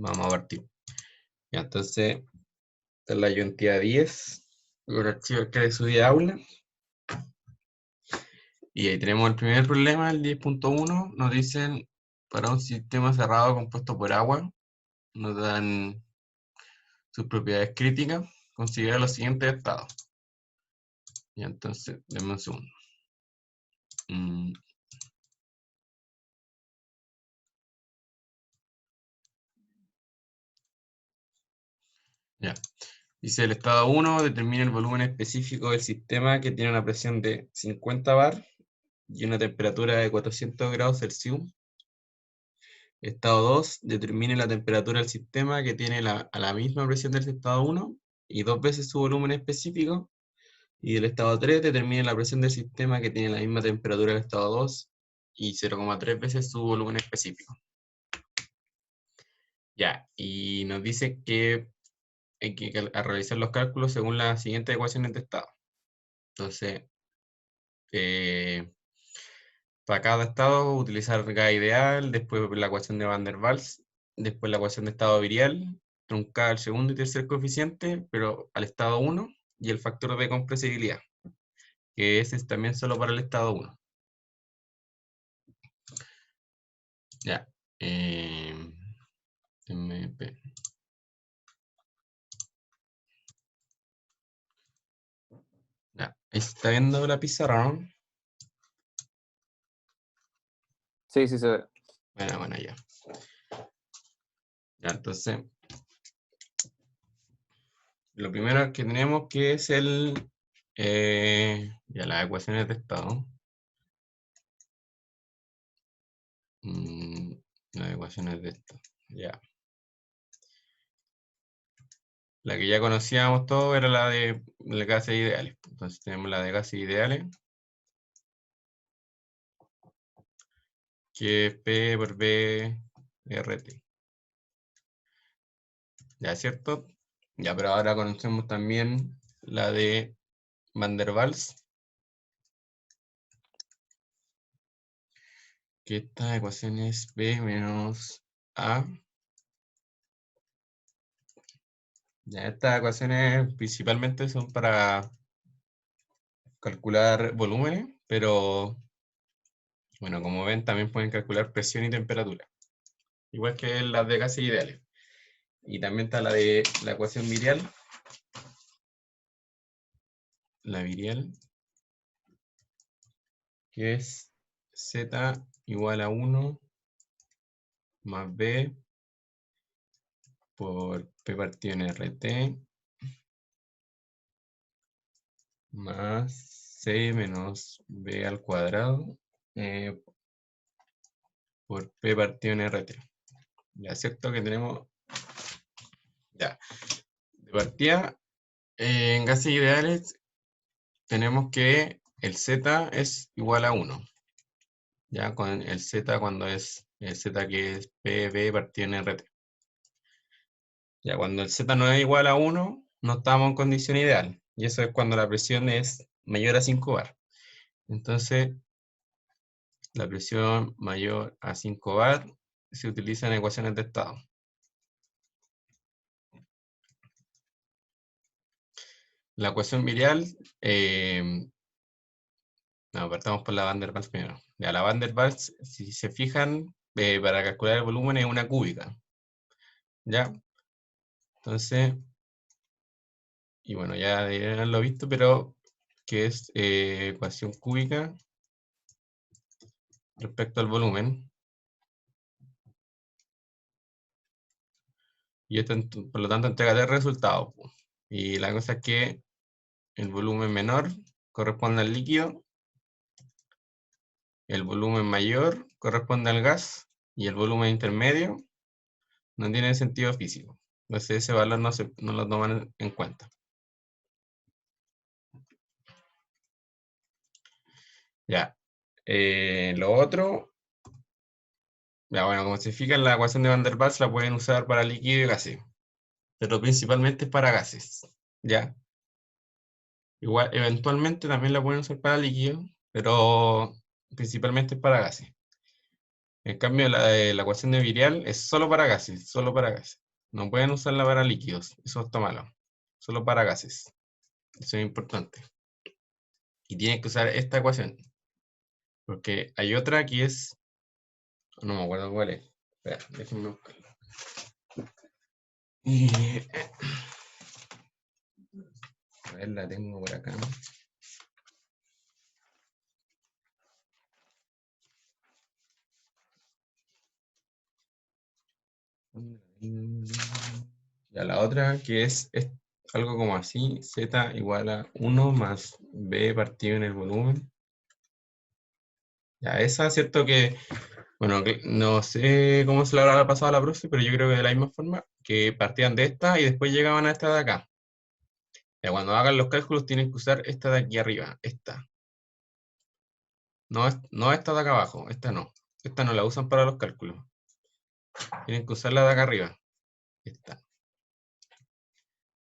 Vamos a partir. Ya, entonces, esta es la ayuntía 10, el archivo que de subida aula. Y ahí tenemos el primer problema, el 10.1. Nos dicen, para un sistema cerrado compuesto por agua, nos dan sus propiedades críticas, considera los siguientes estados. Y entonces, denme un segundo. Ya. Dice el estado 1 determina el volumen específico del sistema que tiene una presión de 50 bar y una temperatura de 400 grados Celsius. Estado 2 determina la temperatura del sistema que tiene a la misma presión del estado 1 y 2 veces su volumen específico. Y el estado 3 determina la presión del sistema que tiene la misma temperatura del estado 2 y 0,3 veces su volumen específico. Ya, y nos dice que hay que realizar los cálculos según las siguientes ecuaciones de estado. Entonces, para cada estado utilizar gas ideal, después la ecuación de Van der Waals, después la ecuación de estado virial, truncada al segundo y tercer coeficiente, pero al estado 1, y el factor de compresibilidad, que ese es también solo para el estado 1. Ya. MP. Ya. Ahí se está viendo la pizarra, ¿no? Sí, sí se ve. Bueno, ya. Ya, entonces, lo primero que tenemos que es ya las ecuaciones de estado. Las ecuaciones de estado, ya. La que ya conocíamos todos era la de gases ideales. Entonces tenemos la de gases ideales, que es P por B RT. ¿Ya, cierto? Ya, pero ahora conocemos también la de Van der Waals, que esta ecuación es B menos A. Ya, estas ecuaciones principalmente son para calcular volúmenes, pero bueno, como ven, también pueden calcular presión y temperatura, igual que las de gases ideales. Y también está la de la ecuación virial. La virial, que es Z igual a 1 más B por P partido en RT más C menos B al cuadrado por P partido en RT. Ya, cierto que tenemos, ya, de partida, en gases ideales tenemos que el Z es igual a 1. Ya, con el Z cuando es el Z que es PB partido en RT. Ya, cuando el Z no es igual a 1, no estamos en condición ideal. Y eso es cuando la presión es mayor a 5 bar. Entonces, la presión mayor a 5 bar se utiliza en ecuaciones de estado. La ecuación virial, no, partamos por la Van der Waals primero. Ya, la Van der Waals, si se fijan, para calcular el volumen es una cúbica. ¿Ya? Entonces, y bueno, ya deberían haberlo visto, pero que es ecuación cúbica respecto al volumen. Y esto, por lo tanto, entrega tres resultados. Y la cosa es que el volumen menor corresponde al líquido, el volumen mayor corresponde al gas, y el volumen intermedio no tiene sentido físico. Entonces ese valor no lo toman en cuenta. Ya. Lo otro, ya bueno, como se fija en la ecuación de Van der Waals, la pueden usar para líquido y gases, pero principalmente para gases. Ya. Igual, eventualmente también la pueden usar para líquido, pero principalmente para gases. En cambio, la ecuación de Virial es solo para gases, solo para gases. No pueden usarla para líquidos, eso está malo. Solo para gases. Eso es importante. Y tienen que usar esta ecuación. Porque hay otra que es... No me acuerdo cuál es. Espera, déjenme buscarla. A ver, la tengo por acá. Ya la otra que es algo como así, z igual a 1 más b partido en el volumen. Ya esa, cierto que, bueno, no sé cómo se le habrá pasado a la profe, pero yo creo que de la misma forma, que partían de esta y después llegaban a esta de acá. Ya cuando hagan los cálculos tienen que usar esta de aquí arriba, esta. No, no esta de acá abajo, esta no. Esta no la usan para los cálculos. Tienen que usar la de acá arriba, esta.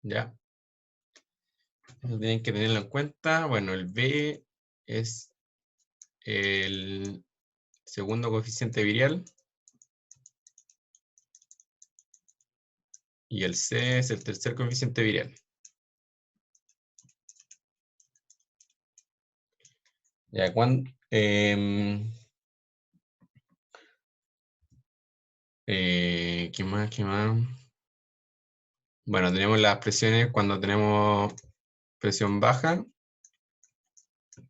¿Ya? Eso tienen que tenerlo en cuenta. Bueno, el B es el segundo coeficiente virial. Y el C es el tercer coeficiente virial. Ya, ¿qué más? ¿Qué más? Bueno, tenemos las presiones cuando tenemos presión baja,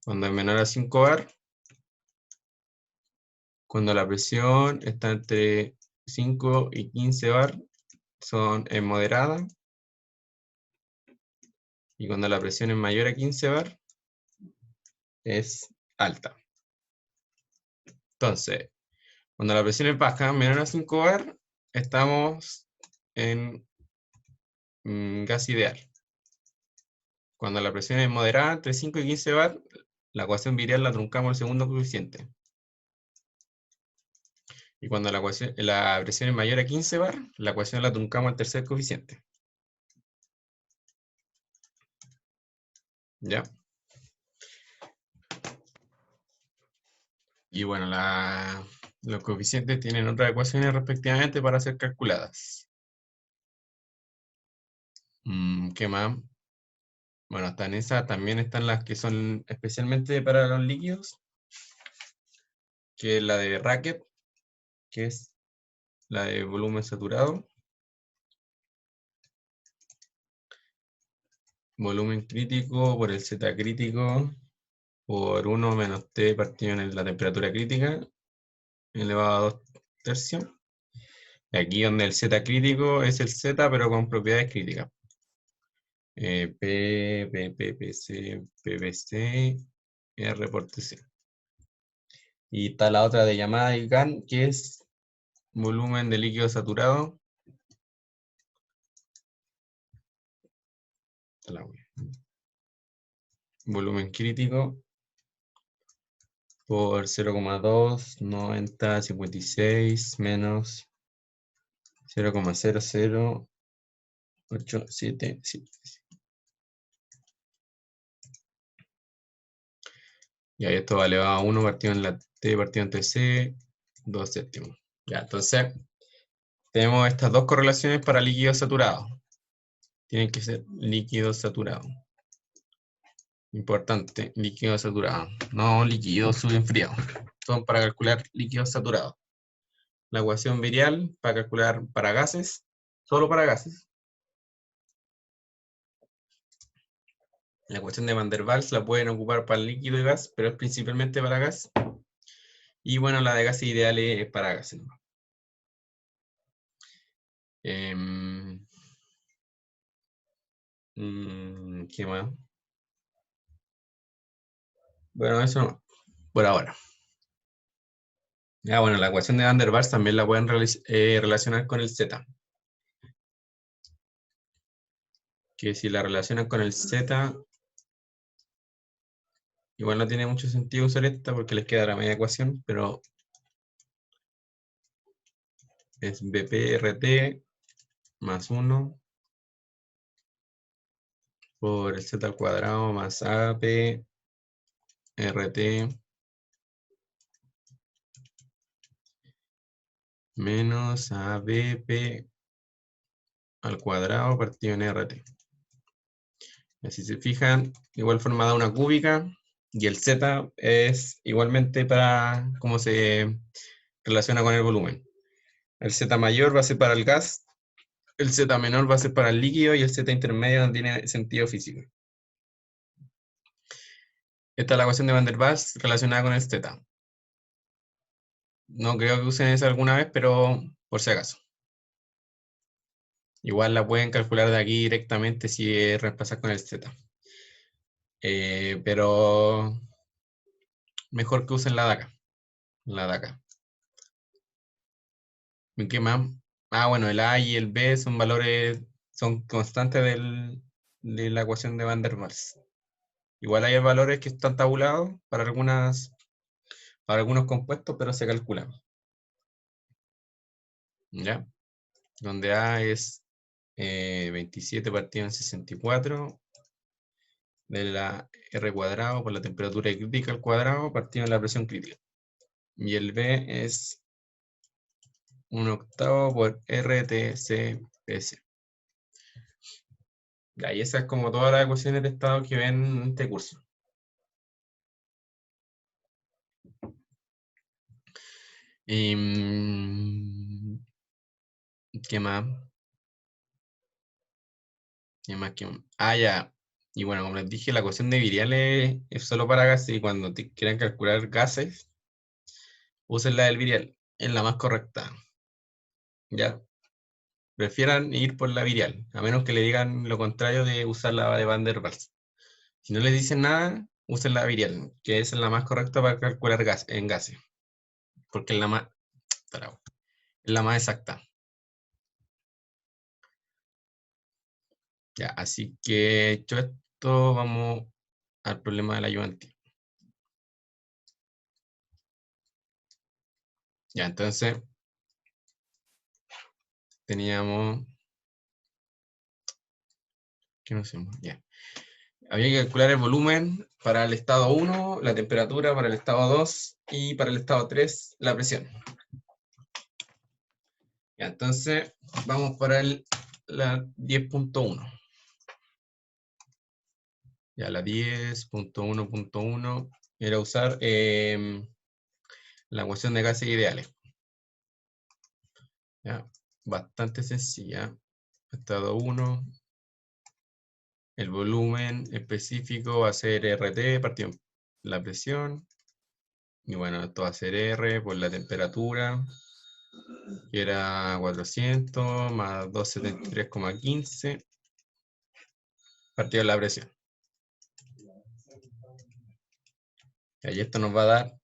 cuando es menor a 5 bar, cuando la presión está entre 5 y 15 bar, es moderada, y cuando la presión es mayor a 15 bar, es alta. Entonces, cuando la presión es baja, menor a 5 bar, estamos en gas ideal. Cuando la presión es moderada, entre 5 y 15 bar, la ecuación virial la truncamos al segundo coeficiente. Y cuando la presión es mayor a 15 bar, la ecuación la truncamos al tercer coeficiente. ¿Ya? Y bueno, los coeficientes tienen otras ecuaciones respectivamente para ser calculadas. ¿Qué más? Bueno, hasta en esa también están las que son especialmente para los líquidos, que es la de Racket, que es la de volumen saturado, volumen crítico por el Z crítico, por 1 menos T partido en la temperatura crítica, elevado a 2 tercios. Y aquí donde el Z crítico es el Z, pero con propiedades críticas. PPC, PPC, R por TC. Y está la otra de llamada y GAN, que es volumen de líquido saturado. Volumen crítico por 0,2, 90, 56 menos 0,00877. Y ahí esto va elevado a 1 partido en la T partido en TC, 2 séptimos. Ya, entonces tenemos estas dos correlaciones para líquido saturado. Tienen que ser líquido saturado. Importante, líquido saturado. No líquido subenfriado. Son para calcular líquido saturado. La ecuación virial para calcular para gases, solo para gases. La ecuación de Van der Waals la pueden ocupar para líquido y gas, pero es principalmente para gas. Y bueno, la de gases ideales es para gases. ¿Qué más? Bueno, eso no, por ahora. Ya, bueno, la ecuación de Van der Waals también la pueden relacionar con el Z. Que si la relacionan con el Z, igual no tiene mucho sentido usar esta porque les queda la media ecuación, pero es BPRT más 1 por el Z al cuadrado más AP RT menos ABP al cuadrado partido en RT. Y si se fijan, igual forma da una cúbica y el Z es igualmente para cómo se relaciona con el volumen. El Z mayor va a ser para el gas, el Z menor va a ser para el líquido y el Z intermedio no tiene sentido físico. Esta es la ecuación de Van der Waals relacionada con el Z. No creo que usen esa alguna vez, pero por si acaso. Igual la pueden calcular de aquí directamente si reemplazar con el Z. Pero mejor que usen la de acá. La de acá. ¿Qué más? Ah, bueno, el A y el B son valores, son constantes de la ecuación de Van der Waals. Igual hay valores que están tabulados para algunos compuestos, pero se calculan. ¿Ya? Donde A es 27 partido en 64 de la R cuadrado por la temperatura crítica al cuadrado partido en la presión crítica. Y el B es 1/8 por RTCPS. Y esa es como todas las ecuaciones de estado que ven en este curso. ¿Qué más? ¿Qué más? Ah, ya. Y bueno, como les dije, la ecuación de viriales es solo para gases y cuando quieran calcular gases, usen la del virial, es la más correcta. ¿Ya? Prefieran ir por la virial, a menos que le digan lo contrario de usar la de Van der Waals. Si no les dicen nada, usen la virial, que es la más correcta para calcular en gases, porque es la más exacta. Ya, así que hecho esto, vamos al problema de la ayudantía. Ya, entonces teníamos. ¿Qué nos hacemos? Ya. Había que calcular el volumen para el estado 1, la temperatura para el estado 2 y para el estado 3, la presión. Ya, entonces vamos para la 10.1. Ya, la 10.1.1 era usar la ecuación de gases ideales. Ya, bastante sencilla. Estado 1, el volumen específico va a ser RT partido en la presión. Y bueno, esto va a ser R por la temperatura, que era 400 más 273,15 partido en la presión. Y esto nos va a dar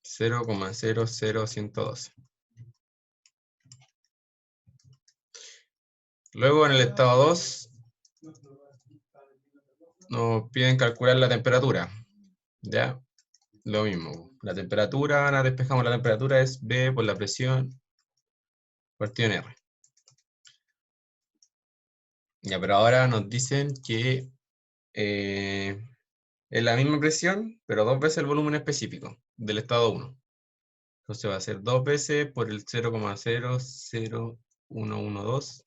0,00112. Luego en el estado 2 nos piden calcular la temperatura. Ya, lo mismo. La temperatura, ahora despejamos la temperatura, es B por la presión partido en R. Ya, pero ahora nos dicen que es la misma presión, pero 2 veces el volumen específico del estado 1. Entonces va a ser 2 veces por el 0,00112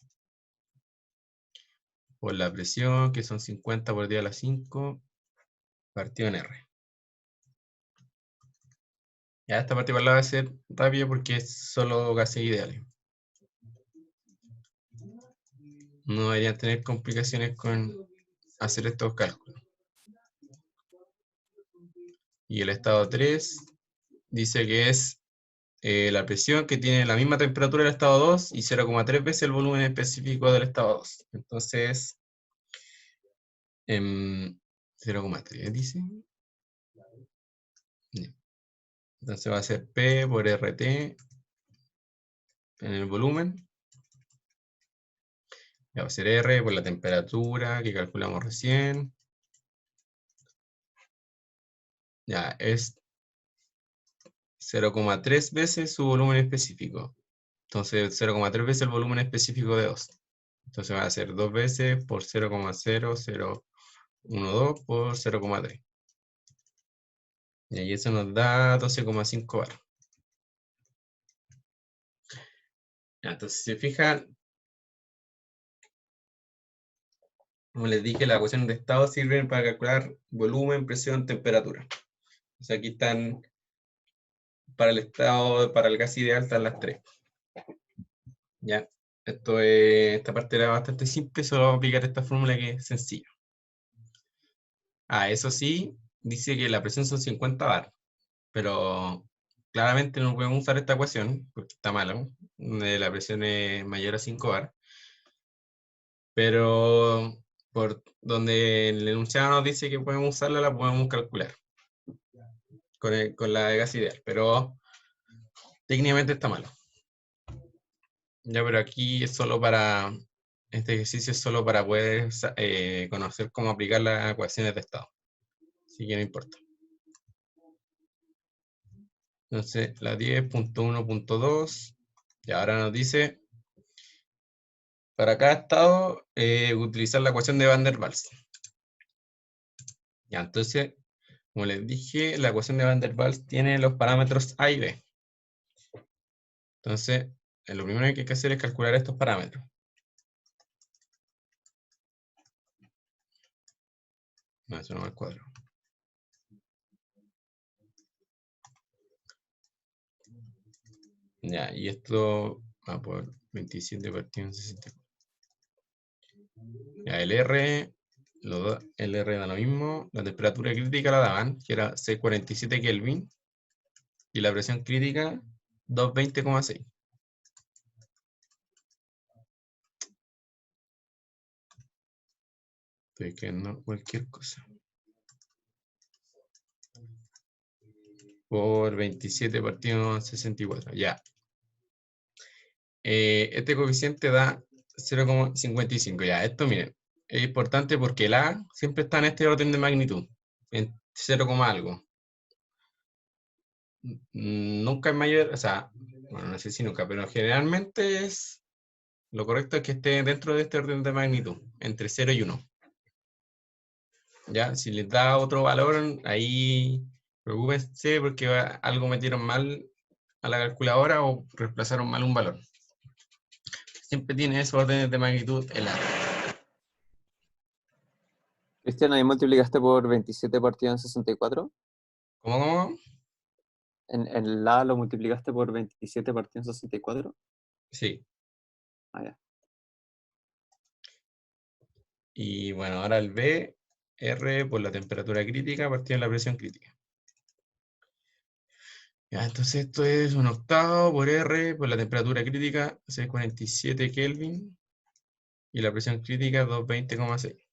por la presión, que son 50 por 10 a la 5, partido en R. Ya esta parte va a ser rápido porque es solo gases ideales. No deberían tener complicaciones con hacer estos cálculos. Y el estado 3 dice que es la presión que tiene la misma temperatura del estado 2 y 0,3 veces el volumen específico del estado 2. Entonces, 0,3 dice. Entonces va a ser P por RT en el volumen. Ya va a ser R por la temperatura que calculamos recién. Ya es 0,3 veces su volumen específico. Entonces 0,3 veces el volumen específico de 2. Entonces va a ser 2 veces por 0,0012 por 0,3. Y ahí eso nos da 12,5 bar. Ya, entonces, si se fijan, como les dije, las ecuaciones de estado sirven para calcular volumen, presión, temperatura. O sea, aquí están, para el estado, para el gas ideal, están las tres. Ya, esta parte era bastante simple, solo vamos a aplicar esta fórmula que es sencilla. Eso sí, dice que la presión son 50 bar, pero claramente no podemos usar esta ecuación, porque está malo, donde la presión es mayor a 5 bar, pero por donde el enunciado nos dice que podemos usarla, la podemos calcular con la de gas ideal, pero técnicamente está malo. Ya, pero aquí es solo para, este ejercicio es solo para poder conocer cómo aplicar las ecuaciones de estado. Así que no importa. Entonces, la 10.1.2, y ahora nos dice, para cada estado, utilizar la ecuación de Van der Waals. Ya, entonces, como les dije, la ecuación de Van der Waals tiene los parámetros A y B. Entonces, lo primero que hay que hacer es calcular estos parámetros. No, eso no va al cuadro. Ya, y esto va por 27 partido en 64. Ya, el R, el R da lo mismo. La temperatura crítica la daban, que era 647 Kelvin. Y la presión crítica, 220,6. Estoy escribiendo cualquier cosa. Por 27 partido en 64. Ya. Este coeficiente da 0,55. Ya, esto miren, es importante porque el A siempre está en este orden de magnitud, en 0, algo. Nunca es mayor, o sea, bueno, no sé si nunca, pero generalmente lo correcto es que esté dentro de este orden de magnitud, entre 0 y 1. Ya, si les da otro valor, ahí preocúpense porque algo metieron mal a la calculadora o reemplazaron mal un valor. Siempre tiene esos órdenes de magnitud el A. Cristian, ¿ahí multiplicaste por 27 partido en 64? ¿Cómo? ¿En el A lo multiplicaste por 27 partido en 64? Sí. Ah, ya. Y bueno, ahora el B, R por la temperatura crítica partido de la presión crítica. Ya, entonces esto es 1/8 por R por la temperatura crítica, 647 Kelvin. Y la presión crítica, 220,6.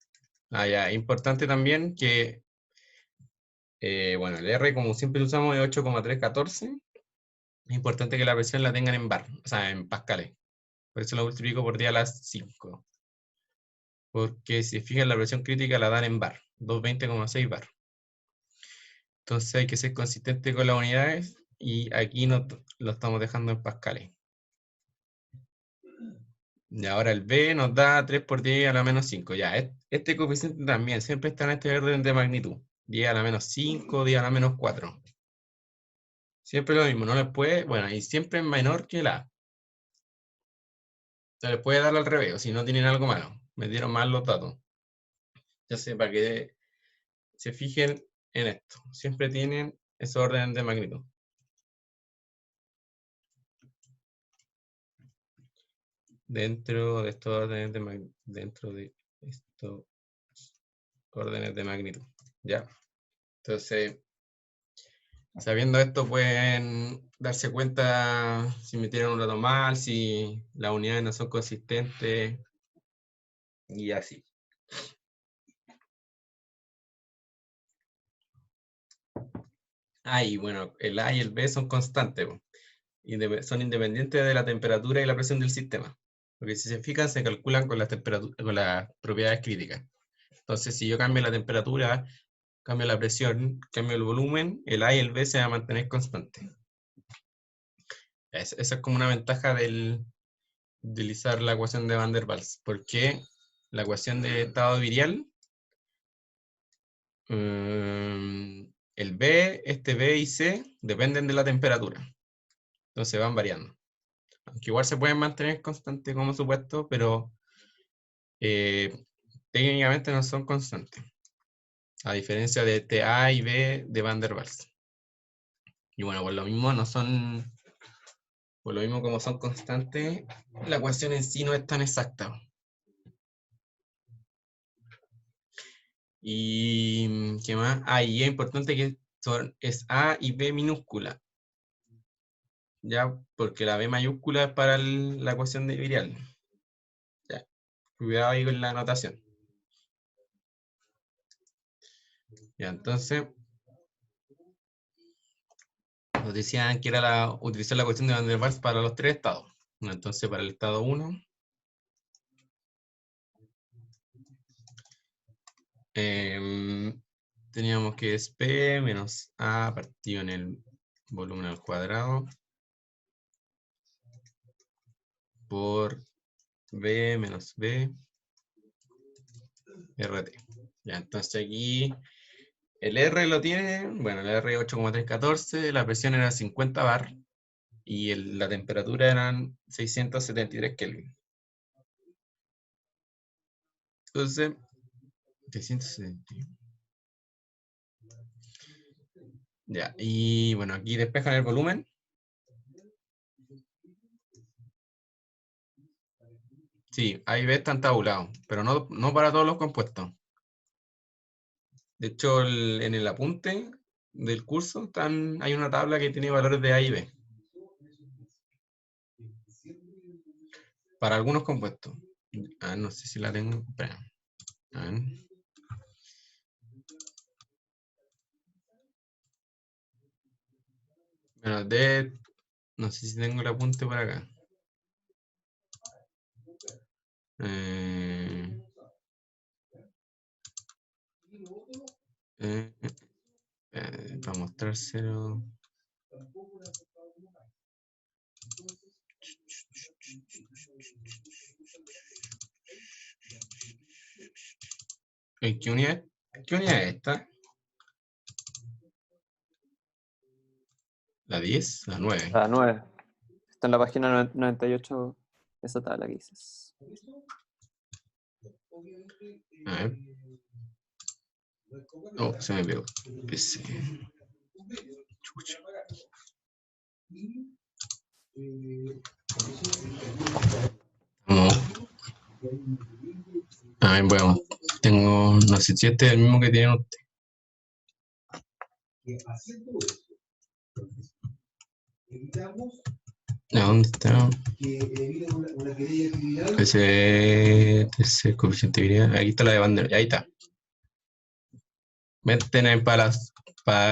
Ya, importante también que, bueno, el R, como siempre usamos, es 8,314. Es importante que la presión la tengan en bar, o sea, en pascales. Por eso lo multiplico por 10 a las 5. Porque si fijan, la presión crítica la dan en bar, 220,6 bar. Entonces hay que ser consistente con las unidades y aquí lo estamos dejando en pascales. Y ahora el B nos da 3 por 10 a la menos 5. Ya, este coeficiente también siempre está en este orden de magnitud. 10 a la menos 5, 10 a la menos 4. Siempre lo mismo, no les puede, bueno, y siempre es menor que el A. Se les puede dar al revés, o si no tienen algo malo. Me dieron mal los datos. Ya sé, para que se fijen en esto. Siempre tienen ese orden de magnitud. Dentro de estos órdenes de magnitud. Dentro de estos órdenes de magnitud. ¿Ya? Entonces, sabiendo esto, pueden darse cuenta si metieron un dato mal, si las unidades no son consistentes y así. Y bueno, el A y el B son constantes, po. Son independientes de la temperatura y la presión del sistema. Porque si se fijan, se calculan con con las propiedades críticas. Entonces, si yo cambio la temperatura, cambio la presión, cambio el volumen, el A y el B se van a mantener constantes. Esa es como una ventaja de utilizar la ecuación de Van der Waals, porque la ecuación de estado virial, el B, este B y C dependen de la temperatura, entonces van variando. Aunque igual se pueden mantener constantes como supuesto, pero técnicamente no son constantes. A diferencia de TA y B de Van der Waals. Y bueno, por lo mismo no son, por lo mismo como son constantes, la ecuación en sí no es tan exacta. Y ¿qué más? Y es importante que es A y B minúscula. Ya, porque la B mayúscula es para la ecuación de Virial. Ya, cuidado ahí con la anotación. Ya, entonces, nos decían que era utilizar la ecuación de Van der Waals para los tres estados. Entonces, para el estado 1, teníamos que es P menos A partido en el volumen al cuadrado por B menos B RT. Ya, entonces aquí el R lo tiene, bueno, el R 8,314, la presión era 50 bar y la temperatura eran 673 Kelvin. Entonces, 670. Ya, y bueno, aquí despejan el volumen. Sí, A y B están tabulados, pero no para todos los compuestos. De hecho, en el apunte del curso hay una tabla que tiene valores de A y B. Para algunos compuestos. No sé si la tengo. Espera. A ver. Bueno, no sé si tengo el apunte por acá. Para mostrárselo. ¿Qué unidad es esta? ¿La 10? ¿La 9? La 9. Está en la página 98, esa tabla que dices. A ver. Oh, se me pegó. PC. Chucha. No. A ver, bueno, tengo, no sé si este es el mismo que tiene usted. ¿Dónde está? Ese coeficiente de habilidad. Aquí está la de Van der. Ahí está. Meten para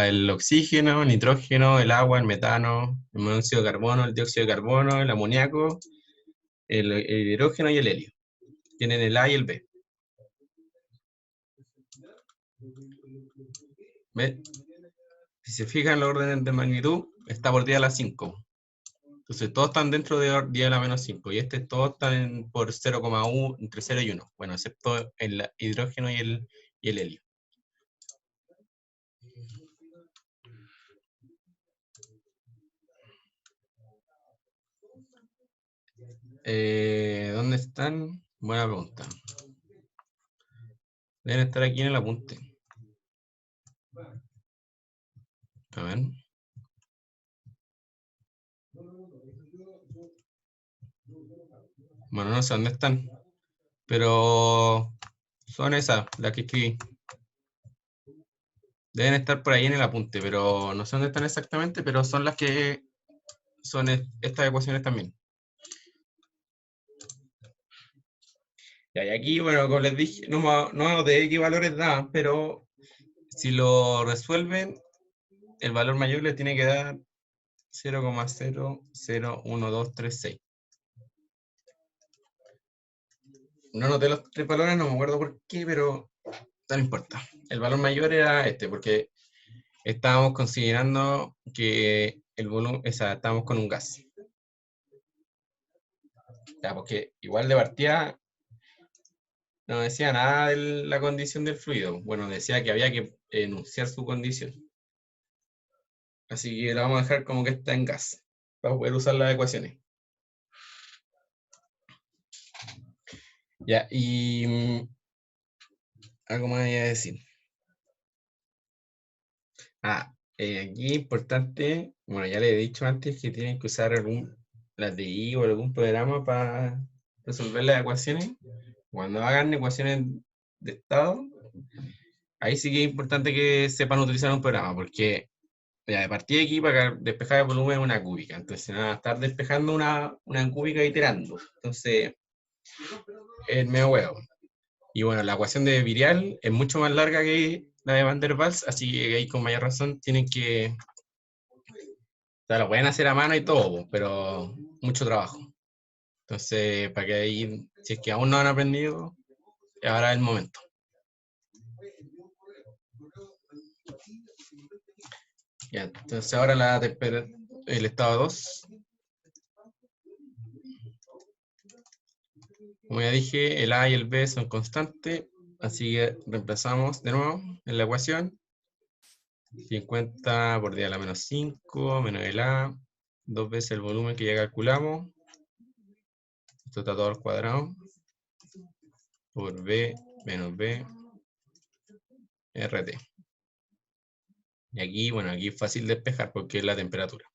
el oxígeno, el nitrógeno, el agua, el metano, el monóxido de carbono, el dióxido de carbono, el amoníaco, el hidrógeno y el helio. Tienen el A y el B. ¿Ves? Si se fijan en los órdenes de magnitud, está por 10 a la 5. Entonces todos están dentro de 10 a la menos 5. Y todos están por 0,1, entre 0 y 1. Bueno, excepto el hidrógeno y el helio. ¿Dónde están? Buena pregunta. Deben estar aquí en el apunte. A ver. Bueno, no sé dónde están. Pero son esas, las que escribí. Deben estar por ahí en el apunte, pero no sé dónde están exactamente, pero son las que son estas ecuaciones también. Y aquí, bueno, como les dije, no de qué valores da, pero si lo resuelven, el valor mayor le tiene que dar 0,001236. No noté los tres valores, no me acuerdo por qué, pero no importa. El valor mayor era este, porque estábamos considerando que el volumen, estábamos con un gas. Ya, porque igual de partida no decía nada de la condición del fluido. Bueno, decía que había que enunciar su condición. Así que la vamos a dejar como que está en gas, para poder usar las ecuaciones. Ya, y algo más voy a decir. Aquí importante, bueno, ya le he dicho antes que tienen que usar la TI o algún programa para resolver las ecuaciones. Cuando hagan ecuaciones de estado, ahí sí que es importante que sepan utilizar un programa, porque ya, de partida aquí para despejar el volumen es una cúbica, entonces van a estar despejando una cúbica iterando. Entonces, es medio huevo. Y bueno, la ecuación de Virial es mucho más larga que la de Van der Waals, así que ahí con mayor razón tienen que, o sea, lo pueden hacer a mano y todo, pero mucho trabajo. Entonces, para que ahí, si es que aún no han aprendido, ahora es el momento. Ya, entonces ahora el estado 2. Como ya dije, el A y el B son constantes, así que reemplazamos de nuevo en la ecuación. 50 por 10 a la menos 5 menos el A, dos veces el volumen que ya calculamos. Esto está todo al cuadrado. Por B menos B, RT. Y aquí, bueno, aquí es fácil despejar porque es la temperatura.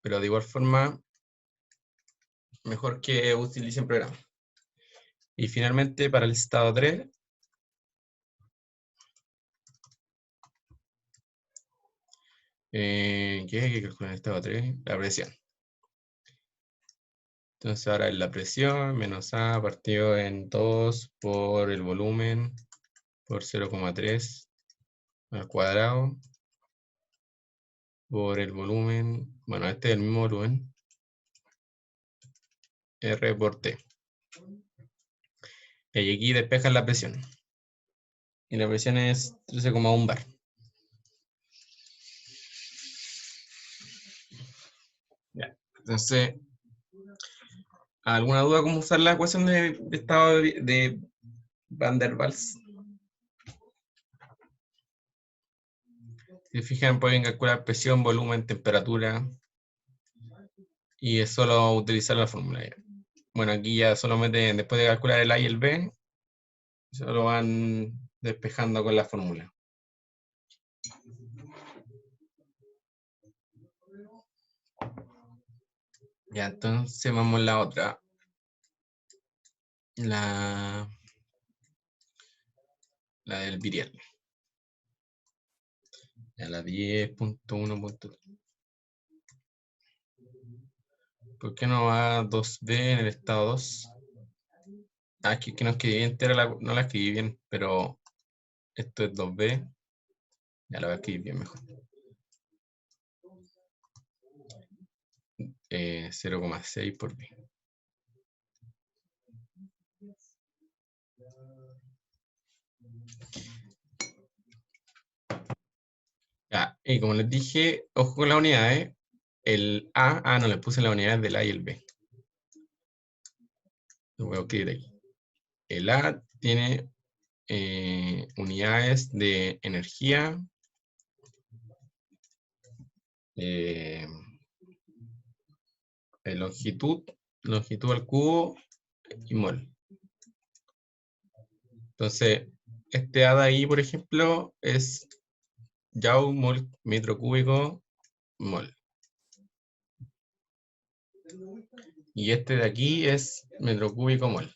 Pero de igual forma, mejor que utilicen programa. Y finalmente, para el estado 3, ¿qué hay que calcular en el estado 3? La presión. Entonces ahora es la presión menos A partido en 2 por el volumen por 0,3 al cuadrado por el volumen, bueno, este es el mismo volumen, R por T. Y aquí despejan la presión. Y la presión es 13,1 bar. Ya. Entonces, ¿alguna duda cómo usar la ecuación de estado de Van der Waals? Si se fijan, pueden calcular presión, volumen, temperatura. Y es solo utilizar la fórmula. Bueno, aquí ya solamente después de calcular el A y el B, solo van despejando con la fórmula. Ya, entonces vamos a la otra. La del virial. Ya, la 10.1. ¿Por qué no va 2B en el estado 2? Que no escribí entera, no la escribí bien, pero esto es 2B. Ya la voy a escribir bien mejor. 0,6 por B. Ya, y como les dije, ojo con la unidad, el A, no le puse la unidad del A y el B. Lo voy a escribir aquí. El A tiene unidades de energía, longitud, longitud al cubo y mol. Entonces, este A de ahí, por ejemplo, es Joule, mol, metro cúbico, mol. Y este de aquí es metro cúbico, mol.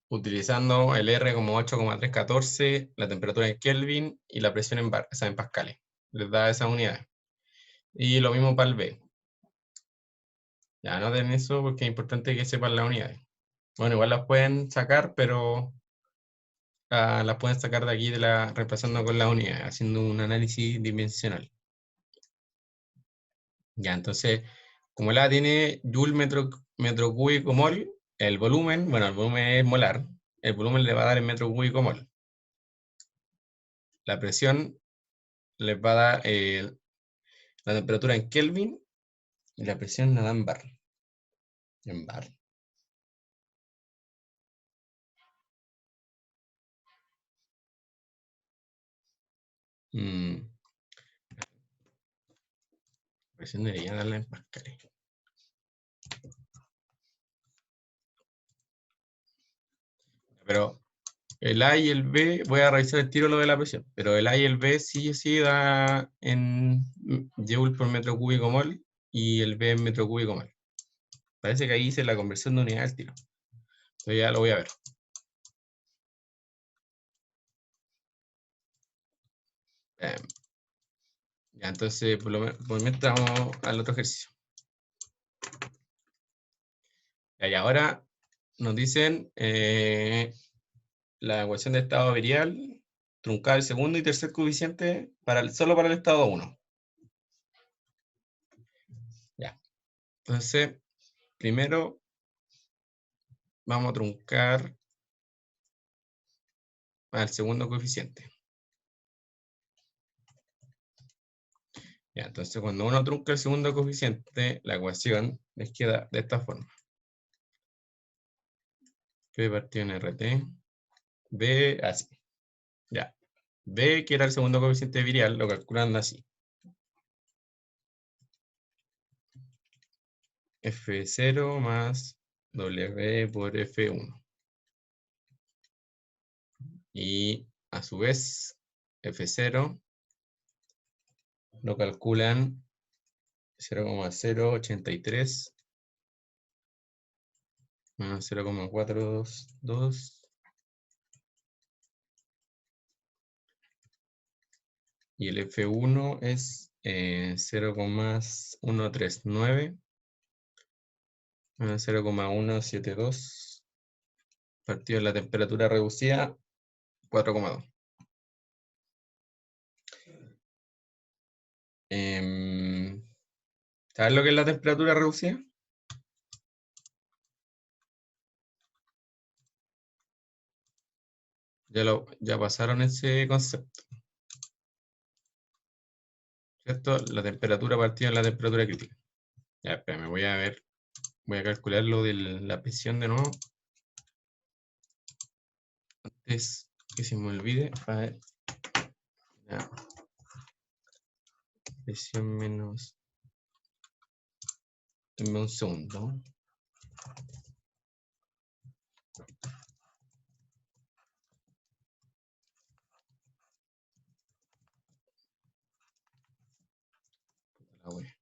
Utilizando el R como 8,314, la temperatura en Kelvin y la presión en bar, o sea, en pascales. Les da esas unidades. Y lo mismo para el B. Ya anoten eso porque es importante que sepan las unidades. Bueno, igual las pueden sacar, pero las pueden sacar de aquí reemplazando con las unidades, haciendo un análisis dimensional. Ya, entonces, como la tiene Joule metro cúbico mol, el volumen, bueno, el volumen es molar, el volumen le va a dar en metro cúbico mol. La presión les va a dar la temperatura en Kelvin y la presión la da en bar. En bar. presión debería darla en pascales. Pero el A y el B, voy a revisar el tiro lo de la presión, pero el A y el B sí da en joule por metro cúbico mol y el B en metro cúbico mol. Parece que ahí hice la conversión de unidad al tiro. Entonces ya lo voy a ver. Ya, entonces por mientras vamos al otro ejercicio. Y ahora nos dicen la ecuación de estado virial truncada el segundo y tercer coeficiente solo para el estado 1. Ya. Entonces, primero vamos a truncar al segundo coeficiente. Ya, entonces cuando uno trunca el segundo coeficiente, la ecuación les queda de esta forma. P partido en RT, B así. Ya. B, que era el segundo coeficiente virial, lo calculan así. F0 más W por F1. Y a su vez, F0 lo calculan 0,083 menos 0,422 y el F1 es 0,139 menos 0,172 partido en la temperatura reducida 4,2. ¿Sabes lo que es la temperatura reducida? Ya pasaron ese concepto, ¿cierto? La temperatura partida en la temperatura crítica. Ya, espérame, voy a calcular lo de la presión de nuevo. Antes que se me olvide, a ver. Ya. Presión menos. Dame un segundo. La wea.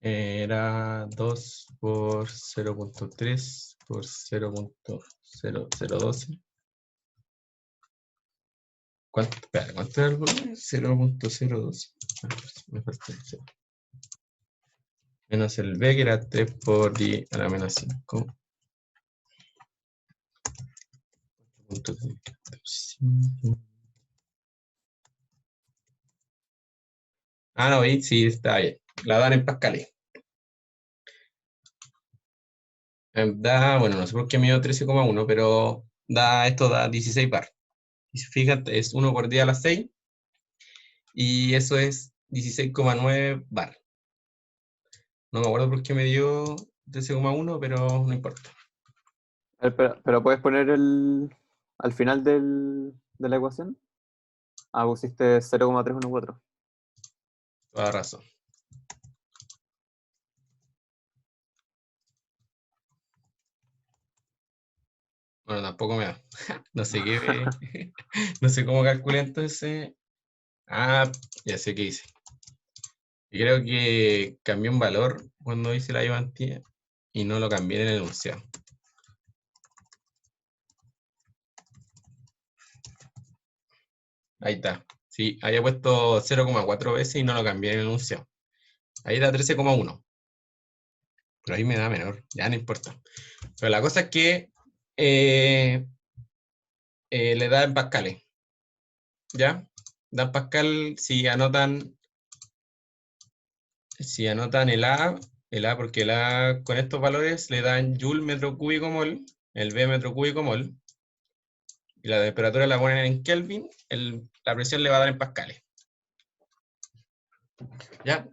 Era 2 por 0,3 por 0,0012. ¿Cuánto era el volumen? 0,012. Me falta el 0. Menos el B, que era 3 por 10 a la menos 5. Ah, no, sí, está bien. La dan en pascales. Bueno, no sé por qué me dio 13,1, pero esto da 16 bar. Y si fíjate, es 1 por 10 a la 6. Y eso es 16,9 bar. No me acuerdo por qué me dio 13,1, pero no importa. Pero puedes poner al final de la ecuación. Ah, pusiste 0,314. Toda razón. Bueno, tampoco me da. No sé qué. No sé cómo calculé entonces. Ah, ya sé qué hice. Y creo que cambié un valor cuando hice la ayudantía y no lo cambié en el enunciado. Ahí está. Sí, había puesto 0,4 veces y no lo cambié en el enunciado. Ahí da 13,1. Pero ahí me da menor. Ya no importa. Pero la cosa es que le da en pascales. ¿Ya? Da en pascal si anotan el A porque el A con estos valores le dan joule metro cúbico mol, el B metro cúbico mol, y la temperatura la ponen en Kelvin, la presión le va a dar en pascales. ¿Ya?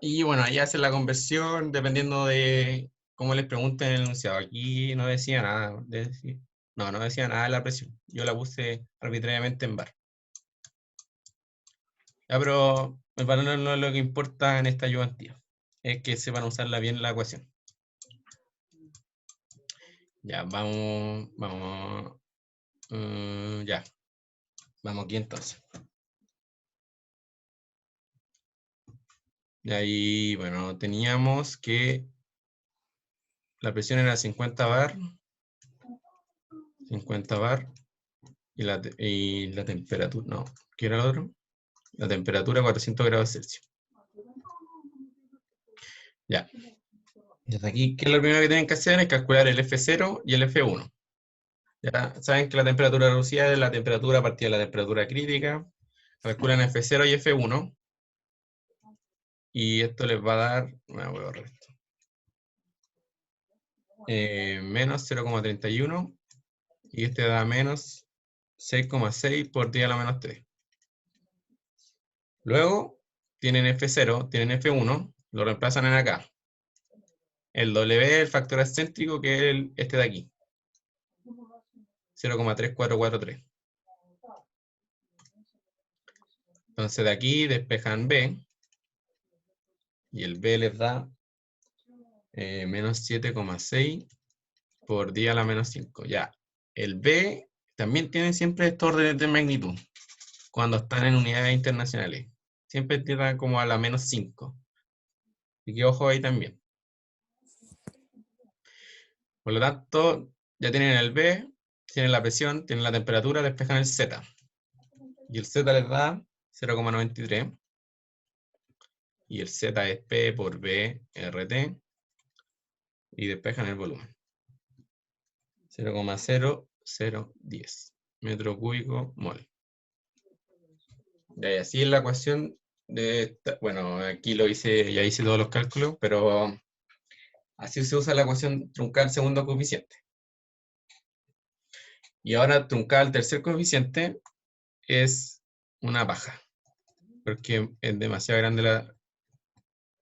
Y bueno, ahí hacen la conversión dependiendo de como les pregunté en el enunciado, aquí no decía nada, no decía nada de la presión. Yo la puse arbitrariamente en bar. Ya, pero el bar no es lo que importa en esta ayudantía. Es que sepan usarla bien en la ecuación. Ya, vamos, ya. Vamos aquí entonces. Y ahí, bueno, teníamos que la presión era 50 bar. 50 bar. Y la temperatura, no, ¿qué era lo otro? La temperatura 400 grados Celsius. Ya. Desde aquí, ¿qué es lo primero que tienen que hacer? Es calcular el F0 y el F1. Ya saben que la temperatura reducida es la temperatura a partir de la temperatura crítica. Calculan F0 y F1. Y esto les va a dar, voy a borrar esto. Menos 0,31. Y este da menos 6,6 por 10 a la menos 3. Luego tienen F0, tienen F1, lo reemplazan en acá. El W, el factor excéntrico, que es este de aquí. 0,3443. Entonces de aquí despejan B. Y el B les da menos 7,6 por 10 a la menos 5. Ya. El B también tiene siempre estos órdenes de magnitud cuando están en unidades internacionales. Siempre tiran como a la menos 5. Así que ojo ahí también. Por lo tanto, ya tienen el B, tienen la presión, tienen la temperatura, despejan el Z. Y el Z les da 0,93. Y el Z es P por B RT. Y despejan el volumen. 0,0010 metro cúbico mol. Y así es la ecuación de esta. Bueno, aquí lo hice, ya hice todos los cálculos, pero así se usa la ecuación truncar segundo coeficiente. Y ahora truncar el tercer coeficiente es una paja, porque es demasiado grande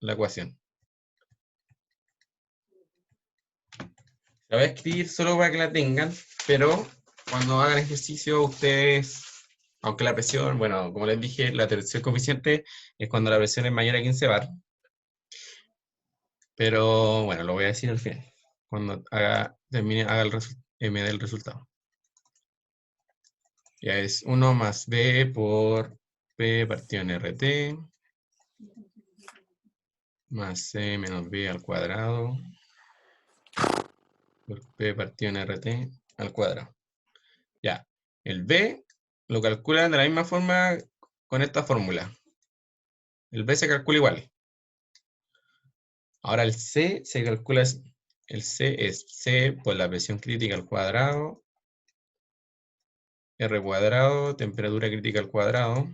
la ecuación. La voy a escribir solo para que la tengan, pero cuando hagan ejercicio ustedes, aunque la presión, bueno, como les dije, la tercer coeficiente es cuando la presión es mayor a 15 bar. Pero bueno, lo voy a decir al final, cuando termine, me dé el resultado. Ya es 1 más B por P partido en RT, más C menos B al cuadrado, por P partido en RT al cuadrado. Ya, el B lo calculan de la misma forma con esta fórmula. El B se calcula igual. Ahora el C se calcula, el C es C por la presión crítica al cuadrado, R cuadrado, temperatura crítica al cuadrado,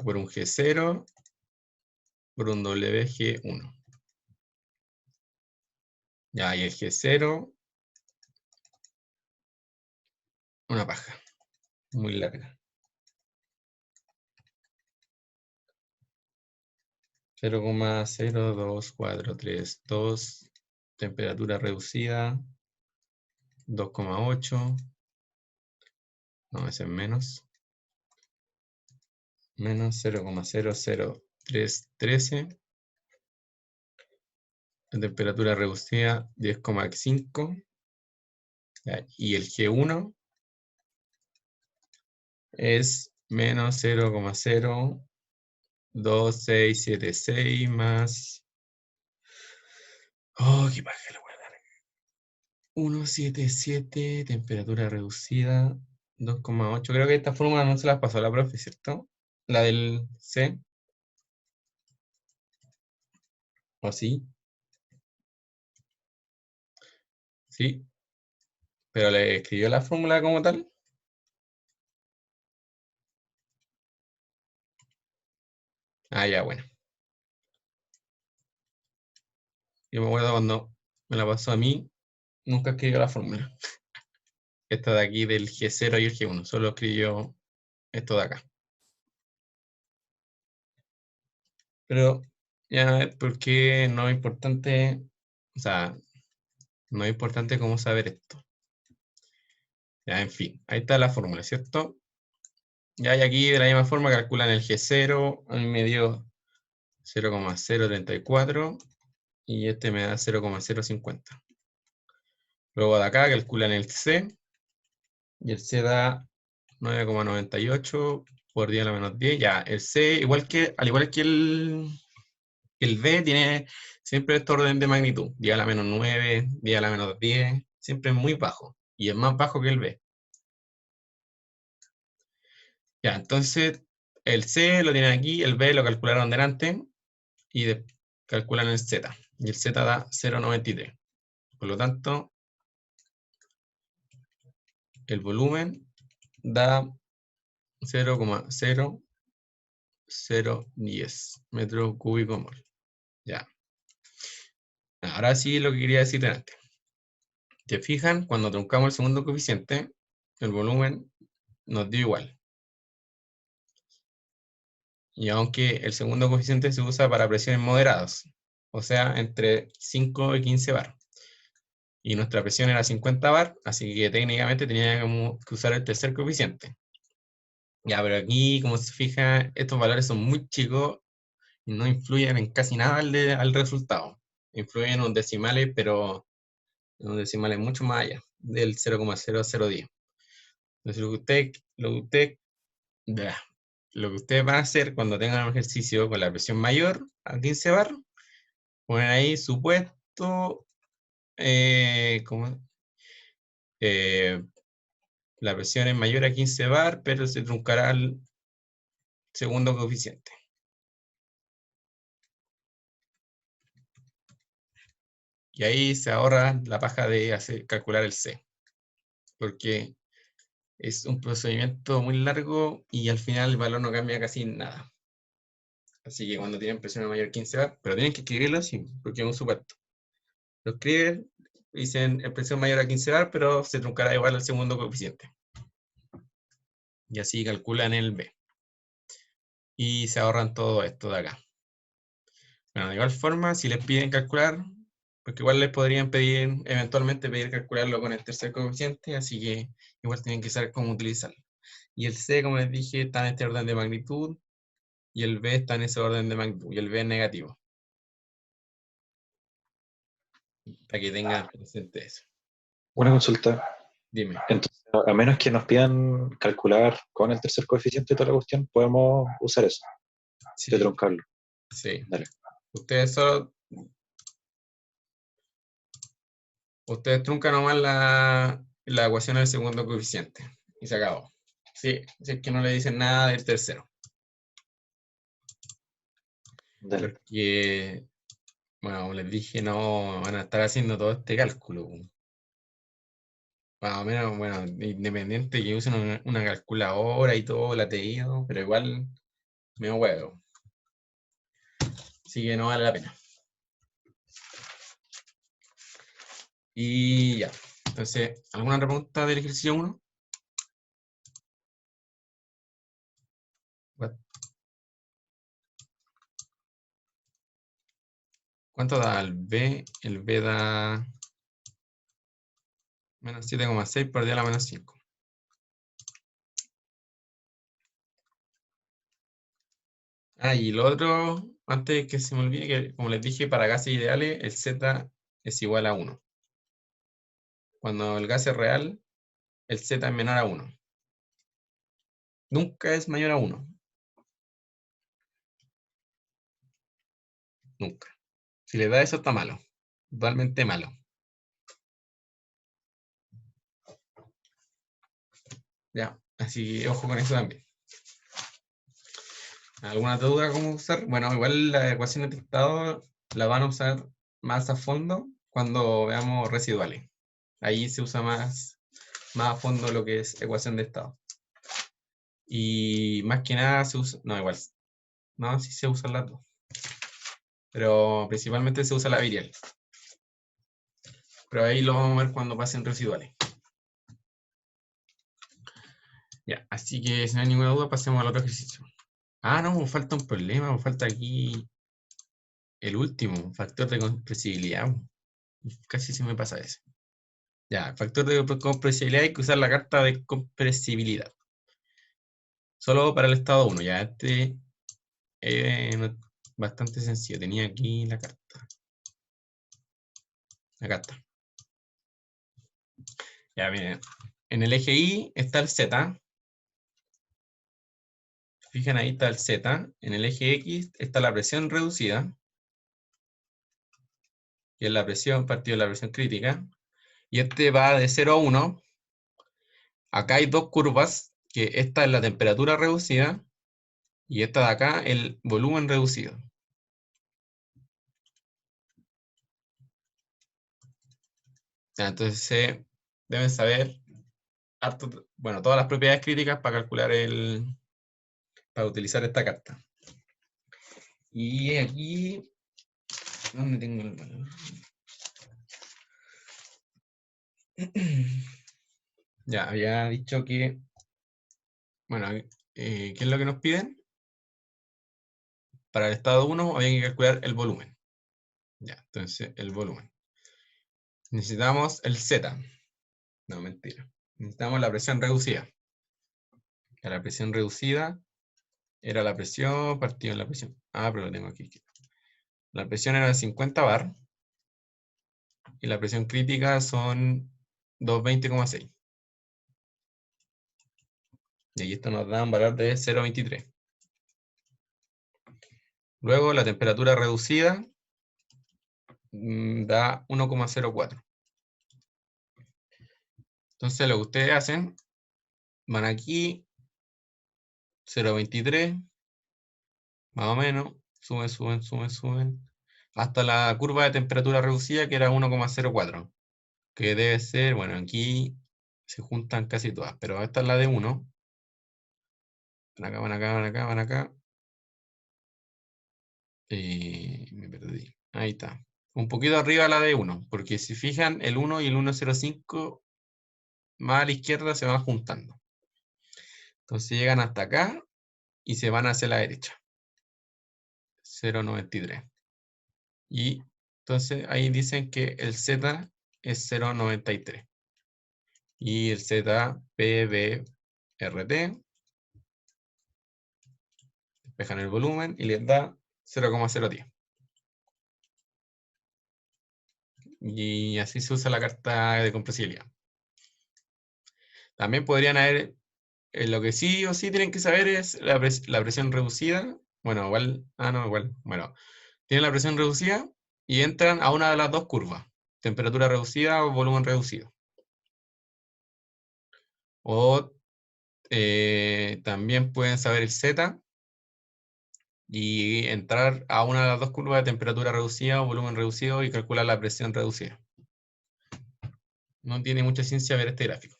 por un G0, por un WG1. Ya, y el G0, una paja, muy larga. 0,02432, temperatura reducida, 2,8. No, ese es menos. Menos 0,00313. La temperatura reducida, 10,5. Y el G1 es menos 0,02676 más... Oh, qué paja la voy a dar. 177, temperatura reducida, 2,8. Creo que esta fórmula no se las pasó a la profe, ¿cierto? La del C. ¿O sí? Sí. Pero le escribió la fórmula como tal. Ah, ya, bueno. Yo me acuerdo cuando me la pasó a mí, nunca escribió la fórmula. Esta de aquí del G0 y el G1, solo escribió esto de acá. Pero Ya, porque no es importante, o sea, no es importante cómo saber esto. Ya, en fin, ahí está la fórmula, ¿cierto? Ya, y aquí de la misma forma calculan el G0, a mí me dio 0,034 y este me da 0,050. Luego de acá calculan el C, y el C da 9,98 por 10 a la menos 10. Ya, el C, al igual que el B, tiene siempre este orden de magnitud. 10 a la menos 9, 10 a la menos 10, siempre es muy bajo. Y es más bajo que el B. Ya, entonces el C lo tienen aquí, el B lo calcularon delante y calculan el Z. Y el Z da 0,93. Por lo tanto, el volumen da 0,0010 metros cúbicos mol. Ya. Ahora sí lo que quería decir antes. ¿Te fijan? Cuando truncamos el segundo coeficiente, el volumen nos dio igual. Y aunque el segundo coeficiente se usa para presiones moderadas, o sea, entre 5 y 15 bar. Y nuestra presión era 50 bar, así que técnicamente teníamos que usar el tercer coeficiente. Ya, pero aquí, como se fija, estos valores son muy chicos y no influyen en casi nada al resultado. Influyen en unos decimales, pero en unos decimales mucho más allá del 0,0010. Entonces, lo que ustedes van a hacer cuando tengan un ejercicio con la presión mayor a 15 bar, ponen ahí supuesto, ¿cómo? La presión es mayor a 15 bar, pero se truncará el segundo coeficiente. Y ahí se ahorra la paja de calcular el C, porque es un procedimiento muy largo y al final el valor no cambia casi nada. Así que cuando tienen presión mayor a 15 bar, pero tienen que escribirlo así, porque es un supuesto. Lo escriben, dicen presión mayor a 15 bar, pero se truncará igual al segundo coeficiente. Y así calculan el B. Y se ahorran todo esto de acá. Bueno, de igual forma, si les piden calcular, porque igual les podrían pedir, eventualmente pedir calcularlo con el tercer coeficiente, así que igual tienen que saber cómo utilizarlo. Y el C, como les dije, está en este orden de magnitud, y el B está en ese orden de magnitud, y el B es negativo. Para que tengan presente eso. Una consulta. Dime. Entonces, a menos que nos pidan calcular con el tercer coeficiente y toda la cuestión, podemos usar eso, de Sí, truncarlo. sí. Dale. Ustedes truncan nomás la ecuación del segundo coeficiente. Y se acabó. Sí, si es que no le dicen nada del tercero. Dale. Porque, bueno, como les dije, no van a estar haciendo todo este cálculo. Más o menos, bueno, independiente que usen una calculadora y todo, la TI, pero igual me huevo. Así que no vale la pena. Y ya. Entonces, ¿alguna otra pregunta del ejercicio 1? ¿Cuánto da el B? El B da menos 7,6 por 10 a la menos 5. Ah, y lo otro, antes que se me olvide, que como les dije, para gases ideales, el Z es igual a 1. Cuando el gas es real, el Z es menor a 1. Nunca es mayor a 1. Nunca. Si le da eso, está malo. Totalmente malo. Ya, así que ojo con eso también. ¿Alguna duda cómo usar? Bueno, igual la ecuación de estado la van a usar más a fondo cuando veamos residuales. Ahí se usa más a fondo lo que es ecuación de estado. Y más que nada se usa, no, igual, no, sí se usan las dos. Pero principalmente se usa la virial. Pero ahí lo vamos a ver cuando pasen residuales. Ya, así que si no hay ninguna duda, pasemos al otro ejercicio. Ah, no, me falta un problema, me falta aquí el último, factor de compresibilidad. Casi se me pasa ese. Ya, factor de compresibilidad, hay que usar la carta de compresibilidad. Solo para el estado 1, ya este bastante sencillo. Tenía aquí la carta. Acá está. Ya, miren. En el eje Y está el Z. Fijan, ahí está el Z. En el eje X está la presión reducida. Que es la presión partido de la presión crítica. Y este va de 0 a 1. Acá hay dos curvas, que esta es la temperatura reducida y esta de acá el volumen reducido. Ya, entonces deben saber bueno, todas las propiedades críticas para calcular para utilizar esta carta. Y aquí, ¿dónde tengo el valor? Ya, había dicho que, bueno, ¿qué es lo que nos piden? Para el estado 1 había que calcular el volumen. Ya, entonces el volumen. Necesitamos el Z. No, mentira. Necesitamos la presión reducida. La presión reducida era la presión partido en la presión. Ah, pero lo tengo aquí. La presión era de 50 bar. Y la presión crítica son 220,6. Y ahí esto nos da un valor de 0,23. Luego la temperatura reducida da 1,04. Entonces lo que ustedes hacen, van aquí, 0,23, más o menos, suben, hasta la curva de temperatura reducida que era 1,04. Que debe ser, bueno, aquí se juntan casi todas, pero esta es la de 1. Van acá, van acá, van acá, van acá. Me perdí. Ahí está. Un poquito arriba la de 1, porque si fijan, el 1 y el 1,05 más a la izquierda se van juntando. Entonces llegan hasta acá y se van hacia la derecha. 0,93. Y entonces ahí dicen que el Z es 0,93. Y el Z PBRT. Despejan el volumen y les da 0,010. Y así se usa la carta de compresibilidad. También podrían haber, lo que sí o sí tienen que saber es la presión reducida. Bueno, igual, no, igual. Bueno, tienen la presión reducida y entran a una de las dos curvas. Temperatura reducida o volumen reducido. O también pueden saber el Z y entrar a una de las dos curvas de temperatura reducida o volumen reducido y calcular la presión reducida. No tiene mucha ciencia ver este gráfico.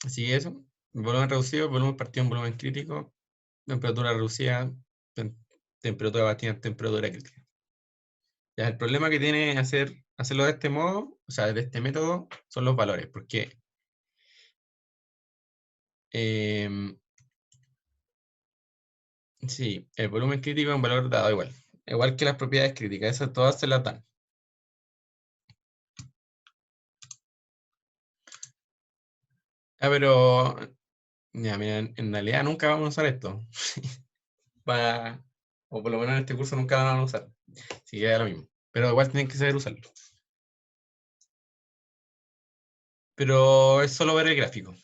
Así que eso, volumen reducido, volumen partido en volumen crítico, temperatura reducida, temperatura batida en temperatura crítica. Ya, el problema que tiene hacerlo de este modo, o sea, de este método, son los valores, porque sí, el volumen crítico es un valor dado igual que las propiedades críticas, esas todas se las dan. Pero, ya, mira, en realidad nunca vamos a usar esto. O por lo menos en este curso nunca lo van a usar. Así que da lo mismo. Pero igual tienen que saber usarlo. Pero es solo ver el gráfico.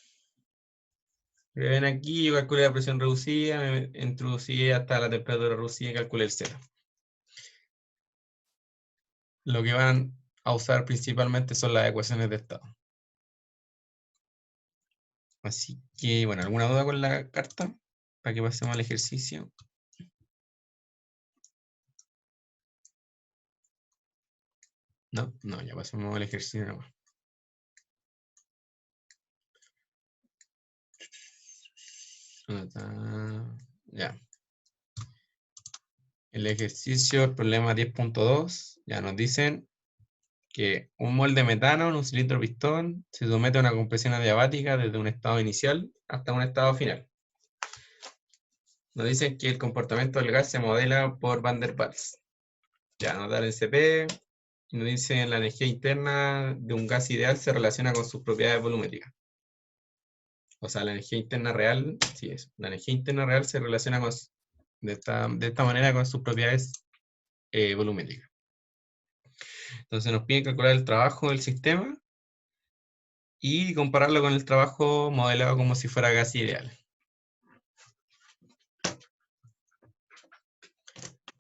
Ven aquí, yo calculé la presión reducida, me introducí hasta la temperatura reducida y calculé el Z. Lo que van a usar principalmente son las ecuaciones de estado. Así que, bueno, ¿alguna duda con la carta? Para que pasemos al ejercicio. No, ya pasemos al ejercicio nomás. Ya. El ejercicio, el problema 10.2, ya nos dicen que un mol de metano en un cilindro pistón se somete a una compresión adiabática desde un estado inicial hasta un estado final. nos dicen que el comportamiento del gas se modela por Van der Waals. Ya, nos da el CP, y nos dicen la energía interna de un gas ideal se relaciona con sus propiedades volumétricas. O sea, la energía interna real, sí es. La energía interna real se relaciona de esta manera con sus propiedades volumétricas. Entonces nos piden calcular el trabajo del sistema y compararlo con el trabajo modelado como si fuera gas ideal.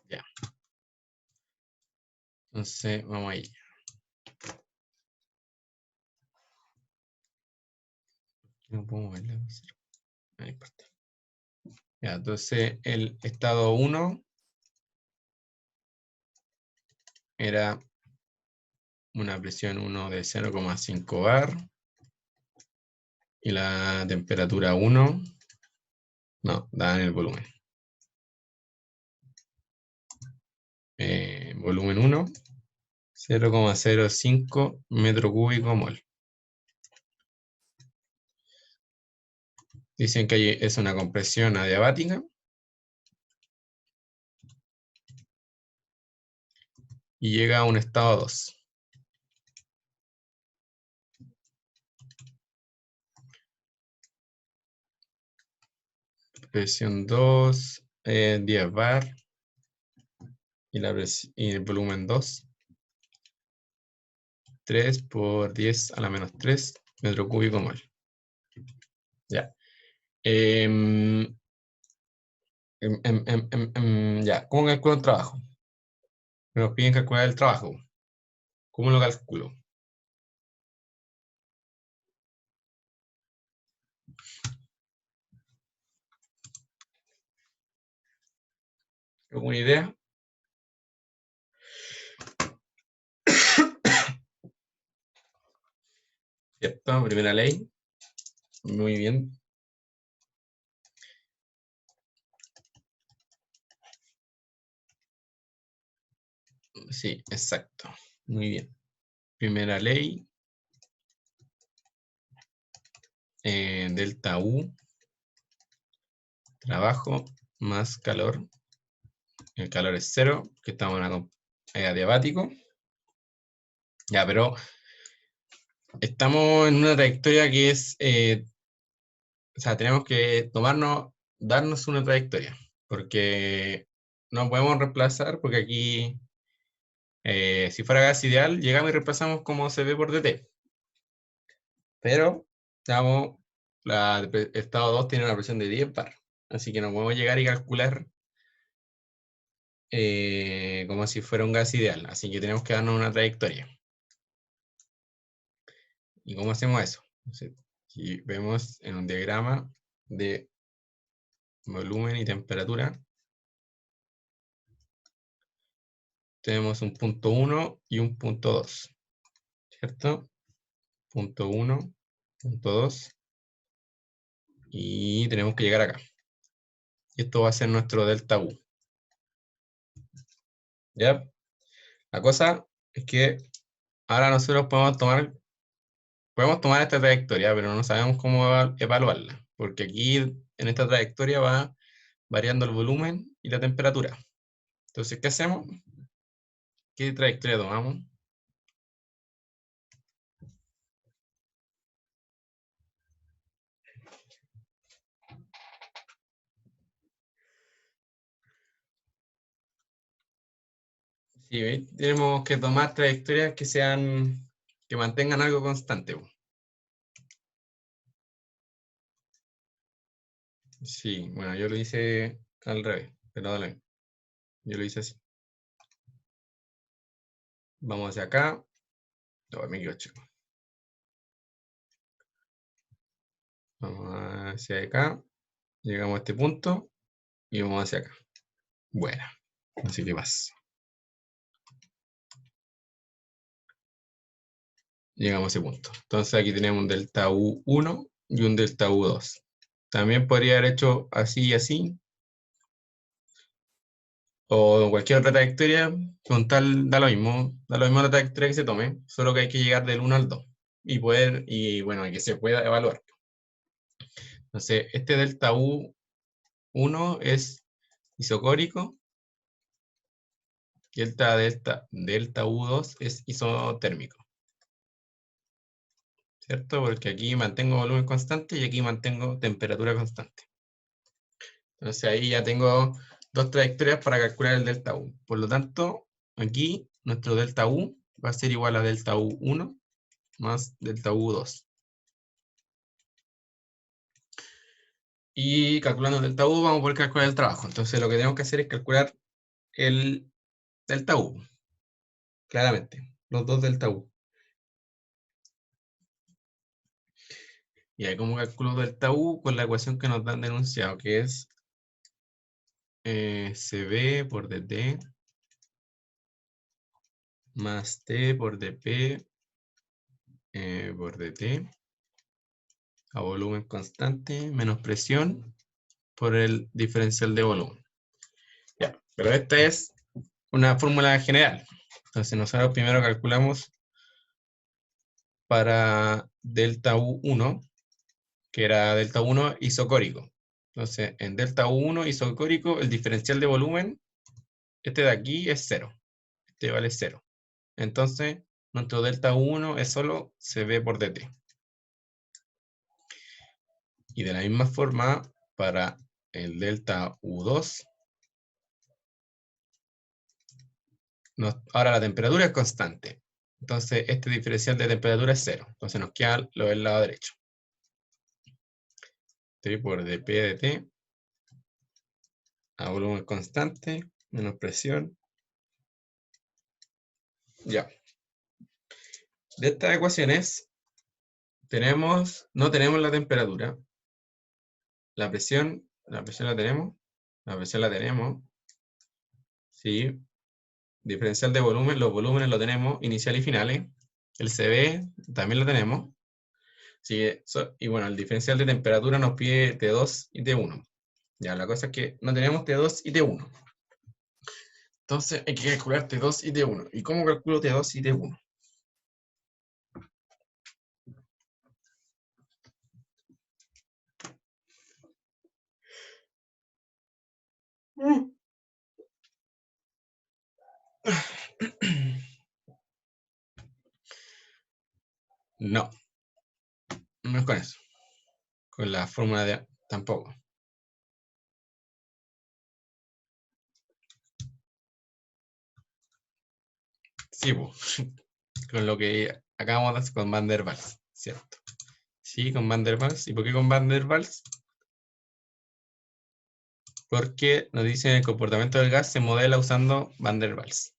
Ya. Entonces, vamos ahí. No puedo moverla. No importa. Ya, entonces el estado 1 era una presión 1 de 0,5 bar y la temperatura 1, no, da en el volumen. Volumen 1, 0,05 metro cúbico mol. Dicen que es una compresión adiabática. Y llega a un estado 2. Presión 2, 10 bar. Y el volumen 2. 3 por 10 a la menos 3 metro cúbico mol. Ya. Ya, ¿cómo calculo el trabajo? Nos piden calcular el trabajo. ¿Cómo lo calculo? ¿Alguna idea? ¿Cierto? Primera ley. Muy bien. Sí, exacto. Muy bien. Primera ley. Delta U. Trabajo más calor. El calor es 0, que estamos en adiabático. Ya, pero estamos en una trayectoria que es, o sea, tenemos que darnos una trayectoria, porque no podemos reemplazar, porque aquí, si fuera gas ideal, llegamos y reemplazamos como se ve por DT. Pero, digamos, estado 2 tiene una presión de 10 bar, así que no podemos llegar y calcular como si fuera un gas ideal, así que tenemos que darnos una trayectoria. ¿Y cómo hacemos eso? Aquí vemos en un diagrama de volumen y temperatura. Tenemos un punto 1 y un punto 2. ¿Cierto? Punto 1, punto 2. Y tenemos que llegar acá. Y esto va a ser nuestro delta U. ¿Ya? La cosa es que ahora nosotros podemos tomar esta trayectoria, pero no sabemos cómo evaluarla. Porque aquí en esta trayectoria va variando el volumen y la temperatura. Entonces, ¿qué hacemos? ¿Qué trayectoria tomamos? Sí, ¿veis? Tenemos que tomar trayectorias que mantengan algo constante. Sí, bueno, yo lo hice al revés, pero dale. Yo lo hice así. Vamos hacia acá. No, me equivoqué. Vamos hacia acá. Llegamos a este punto y vamos hacia acá. Bueno, así que más. Llegamos a ese punto. Entonces aquí tenemos un delta U1 y un delta U2. También podría haber hecho así y así. O cualquier otra trayectoria, con tal, da lo mismo la trayectoria que se tome, solo que hay que llegar del 1 al 2 y bueno, que se pueda evaluar. Entonces, este delta U 1 es isocórico y delta U2 es isotérmico. ¿Cierto? Porque aquí mantengo volumen constante y aquí mantengo temperatura constante. Entonces ahí ya tengo dos trayectorias para calcular el delta U. Por lo tanto, aquí nuestro delta U va a ser igual a delta U1 más delta U2. Y calculando el delta U vamos a poder calcular el trabajo. Entonces lo que tenemos que hacer es calcular el delta U. Claramente, los dos delta U. Y ahí como calculo delta U con la ecuación que nos dan de enunciado, que es CB por dt más T por dP por dt a volumen constante menos presión por el diferencial de volumen. Ya, pero esta es una fórmula general. Entonces nosotros primero calculamos para delta U1, que era delta 1 isocórico. Entonces, en delta U1 isocórico, el diferencial de volumen, este de aquí es 0. Este vale 0. Entonces, nuestro delta U1 es solo CB por dt. Y de la misma forma, para el delta U2, ahora la temperatura es constante. Entonces, este diferencial de temperatura es 0. Entonces, nos queda lo del lado derecho. T por dP de T a volumen constante menos presión. Ya. De estas ecuaciones no tenemos la temperatura. La presión la tenemos. La presión la tenemos. Sí. Diferencial de volumen, los volúmenes lo tenemos, inicial y finales. El CB también lo tenemos. Sí, y bueno, el diferencial de temperatura nos pide T2 y T1. Ya, la cosa es que no tenemos T2 y T1. Entonces hay que calcular T2 y T1. ¿Y cómo calculo T2 y T1? No. No es con eso. Con la fórmula de tampoco. Sí, pues. Con lo que acabamos de hacer con Van der Waals, ¿cierto? Sí, con Van der Waals. ¿Y por qué con Van der Waals? Porque nos dicen el comportamiento del gas se modela usando Van der Waals.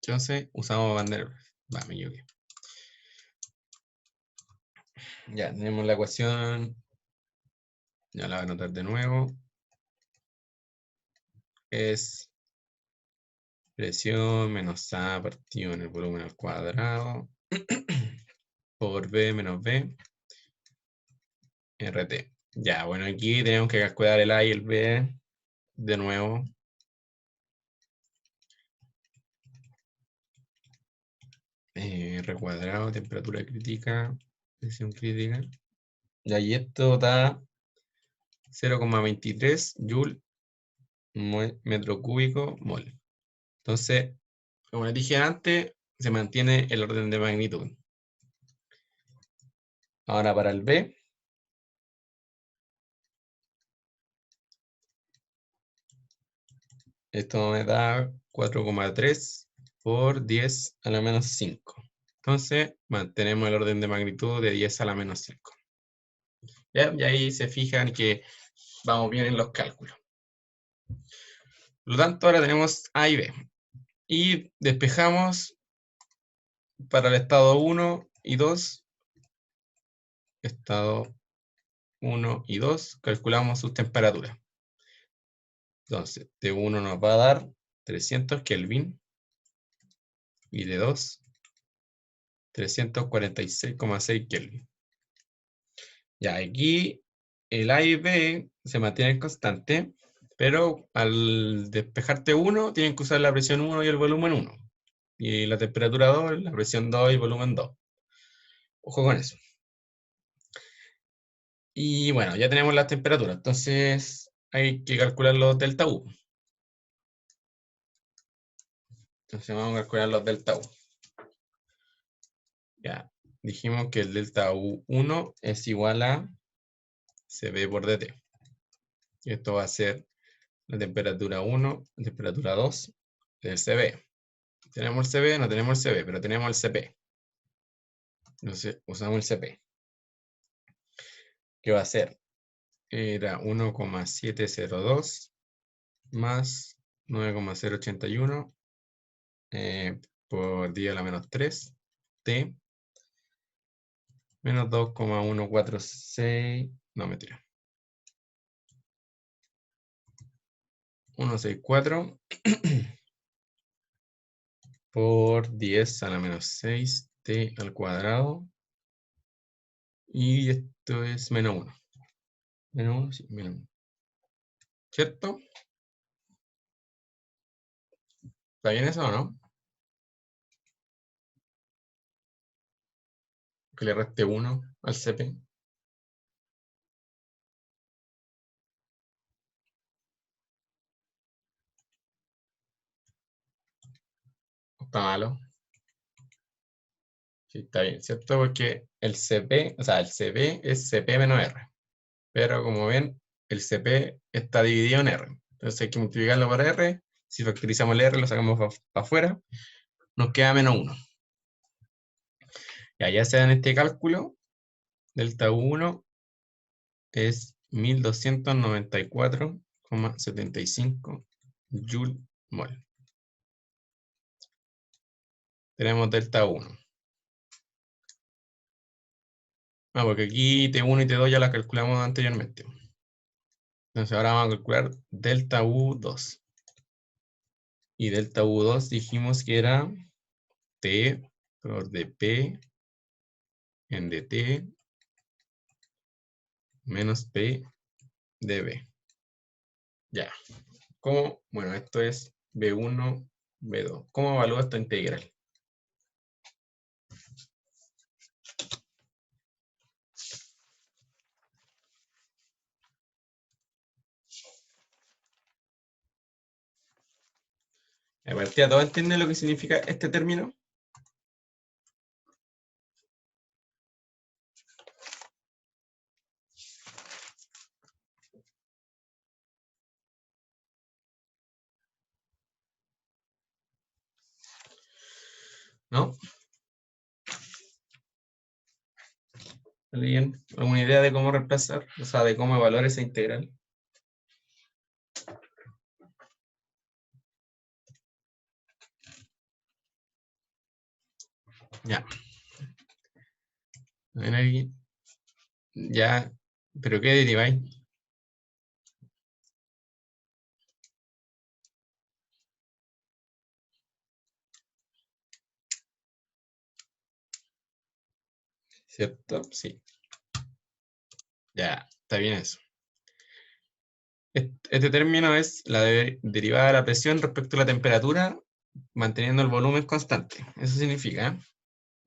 Entonces, usamos Van der Waals. Va, me equivoqué. Ya, tenemos la ecuación. Ya la voy a anotar de nuevo. Es presión menos A partido en el volumen al cuadrado por B menos B RT. Ya, bueno, aquí tenemos que calcular el A y el B de nuevo. R cuadrado, temperatura crítica, presión crítica. Y ahí esto da 0,23 joule metro cúbico mol. Entonces, como les dije antes, se mantiene el orden de magnitud. Ahora para el B, esto me da 4,3 por 10 a la menos 5. Entonces, mantenemos el orden de magnitud de 10 a la menos 5. ¿Ya? Y ahí se fijan que vamos bien en los cálculos. Por lo tanto, ahora tenemos A y B. Y despejamos para el estado 1 y 2. Estado 1 y 2, calculamos sus temperaturas. Entonces, T1 nos va a dar 300 Kelvin y T2 346,6 Kelvin. Ya, aquí el A y B se mantienen constantes, pero al despejar T1 tienen que usar la presión 1 y el volumen 1. Y la temperatura 2, la presión 2 y el volumen 2. Ojo con eso. Y bueno, ya tenemos las temperaturas, entonces hay que calcular los delta U. Entonces vamos a calcular los delta U. Ya, dijimos que el delta U1 es igual a CB por DT. Y esto va a ser la temperatura 1, la temperatura 2 del CB. Tenemos el CB, no tenemos el CB, pero tenemos el CP. Entonces usamos el CP. ¿Qué va a ser? Era 1,702 más 9,081 por 10 a la menos 3 T menos 2,146, no mentira, 164 por 10 a la menos 6 T al cuadrado, y esto es menos 1. Menos 1, sí, menos 1. ¿Cierto? ¿Está bien eso o no? Que le reste 1 al CP. Está malo. Sí, está bien, ¿cierto? Porque el CP, o sea, el CP es CP menos R. Pero como ven, el CP está dividido en R. Entonces hay que multiplicarlo por R. Si factorizamos el R, lo sacamos para afuera, nos queda menos 1. Y allá se da en este cálculo, delta U1 es 1294,75 Joule mol. Tenemos delta 1. Porque aquí T1 y T2 ya la calculamos anteriormente. Entonces ahora vamos a calcular delta U2. Y delta U2 dijimos que era T por dP en dt menos P dB. Ya. ¿Cómo? Bueno, esto es B1, B2. ¿Cómo evalúo esta integral? A partir de ¿todos entienden lo que significa este término? ¿No? ¿Alguien? ¿Alguna idea de cómo reemplazar? O sea, de cómo evaluar esa integral. Ya. A ver, alguien. Ya. ¿Pero qué deriváis? ¿Cierto? Sí. Ya, está bien eso. Este término es la derivada de la presión respecto a la temperatura, manteniendo el volumen constante. Eso significa.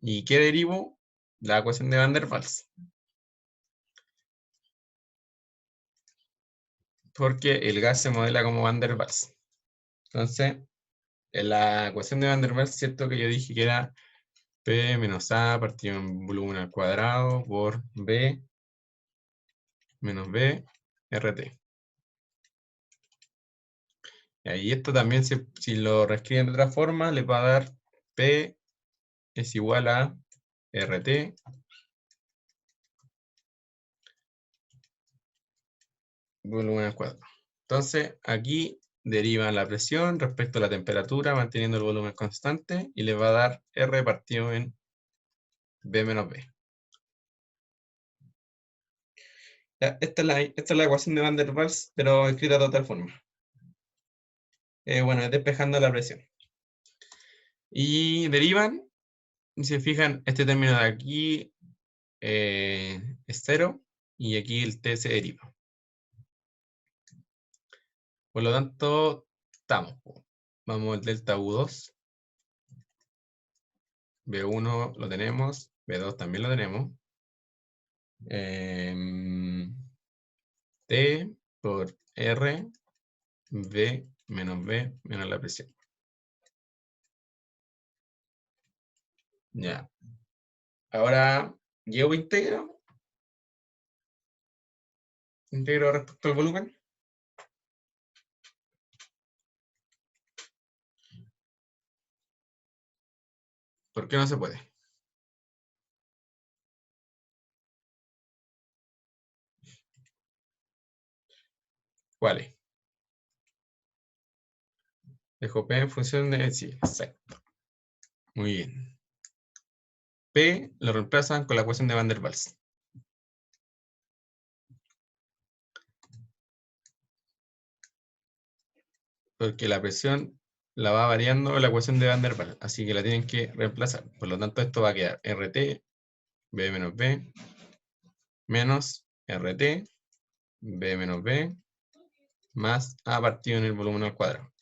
¿Y qué derivo? La ecuación de Van der Waals. Porque el gas se modela como Van der Waals. Entonces, en la ecuación de Van der Waals, cierto que yo dije que era P menos A partido en volumen al cuadrado por B menos B RT. Y ahí esto también, si lo reescriben de otra forma, les va a dar P es igual a RT volumen al cuadrado. Entonces, aquí deriva la presión respecto a la temperatura, manteniendo el volumen constante, y les va a dar R partido en B menos B. Ya, esta es la ecuación de Van der Waals, pero escrita de otra forma. Bueno, es despejando la presión. Y derivan, si se fijan, este término de aquí es 0, y aquí el T se deriva. Por lo tanto, estamos. Vamos al delta U2. B1 lo tenemos, B2 también lo tenemos. T por R, V menos la presión. Ya. Ahora, llevo íntegro. Íntegro respecto al volumen. ¿Por qué no se puede? ¿Cuál es? Dejo P en función de... Sí, exacto. Muy bien. P lo reemplazan con la ecuación de Van der Waals. Porque la presión la va variando la ecuación de Van der Waals, así que la tienen que reemplazar. Por lo tanto, esto va a quedar RT, B menos B, menos RT, B menos B, más A partido en el volumen al cuadrado.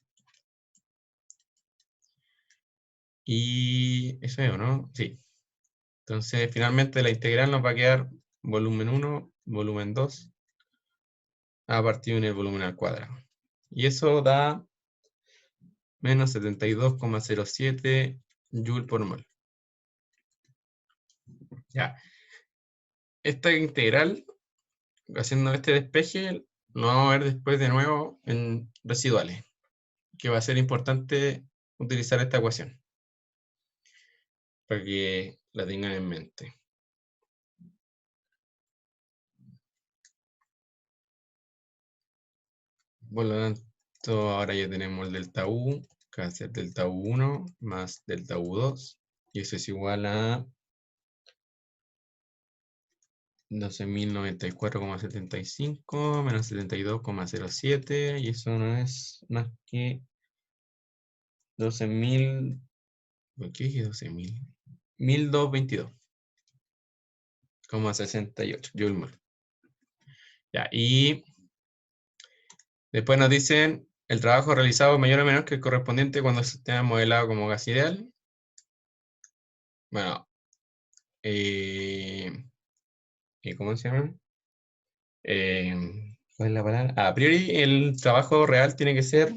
Y eso es, ¿o no? Sí. Entonces, finalmente la integral nos va a quedar volumen 1, volumen 2, A partido en el volumen al cuadrado. Y eso da menos 72,07 Joule por mol. Ya. Esta integral, haciendo este despeje, lo vamos a ver después de nuevo en residuales, que va a ser importante utilizar esta ecuación para que la tengan en mente. Por lo tanto, ahora ya tenemos el delta U, que va a ser delta U1 más delta U2, y eso es igual a 12.094,75 menos 72,07, y eso no es más que 12.000, ¿por qué dije 12.000? 1.222,68 Joule mol. Ya, y después nos dicen el trabajo realizado mayor o menor que el correspondiente cuando el sistema modelado como gas ideal. Bueno, ¿cómo se llama? ¿Cuál es la palabra? A priori el trabajo real tiene que ser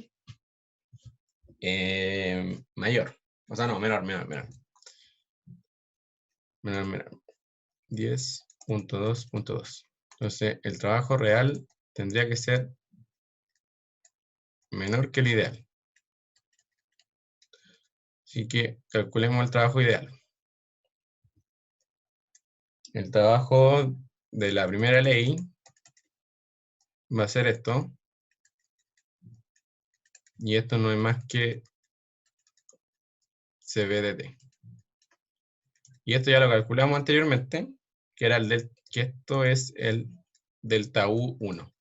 mayor. O sea, no, menor. 10.2.2. Entonces, el trabajo real tendría que ser menor que el ideal. Así que calculemos el trabajo ideal. El trabajo de la primera ley va a ser esto. Y esto no es más que CB de T. Y esto ya lo calculamos anteriormente, que era que esto es el delta U1.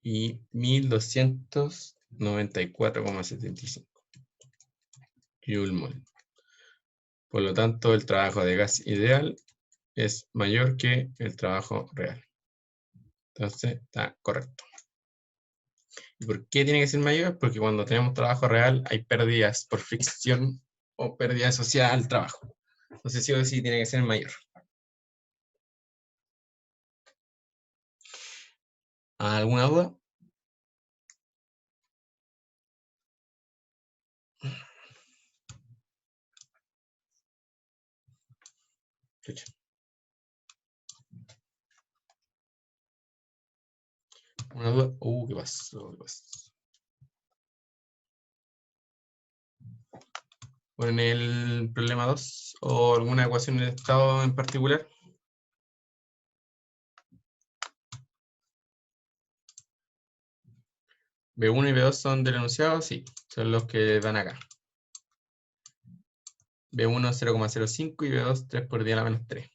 Y 1294,75 Joule mol. Por lo tanto, el trabajo de gas ideal es mayor que el trabajo real. Entonces, está correcto. ¿Y por qué tiene que ser mayor? Porque cuando tenemos trabajo real hay pérdidas por fricción o pérdida asociada al trabajo. Entonces, sí o sí tiene que ser mayor. ¿Alguna duda? ¿Una duda? ¿Qué pasó? ¿O en el problema 2? ¿O alguna ecuación de estado en particular? B1 y B2 son del enunciado, sí, son los que dan acá. B1 0,05 y B2 3 por 10 a la menos 3.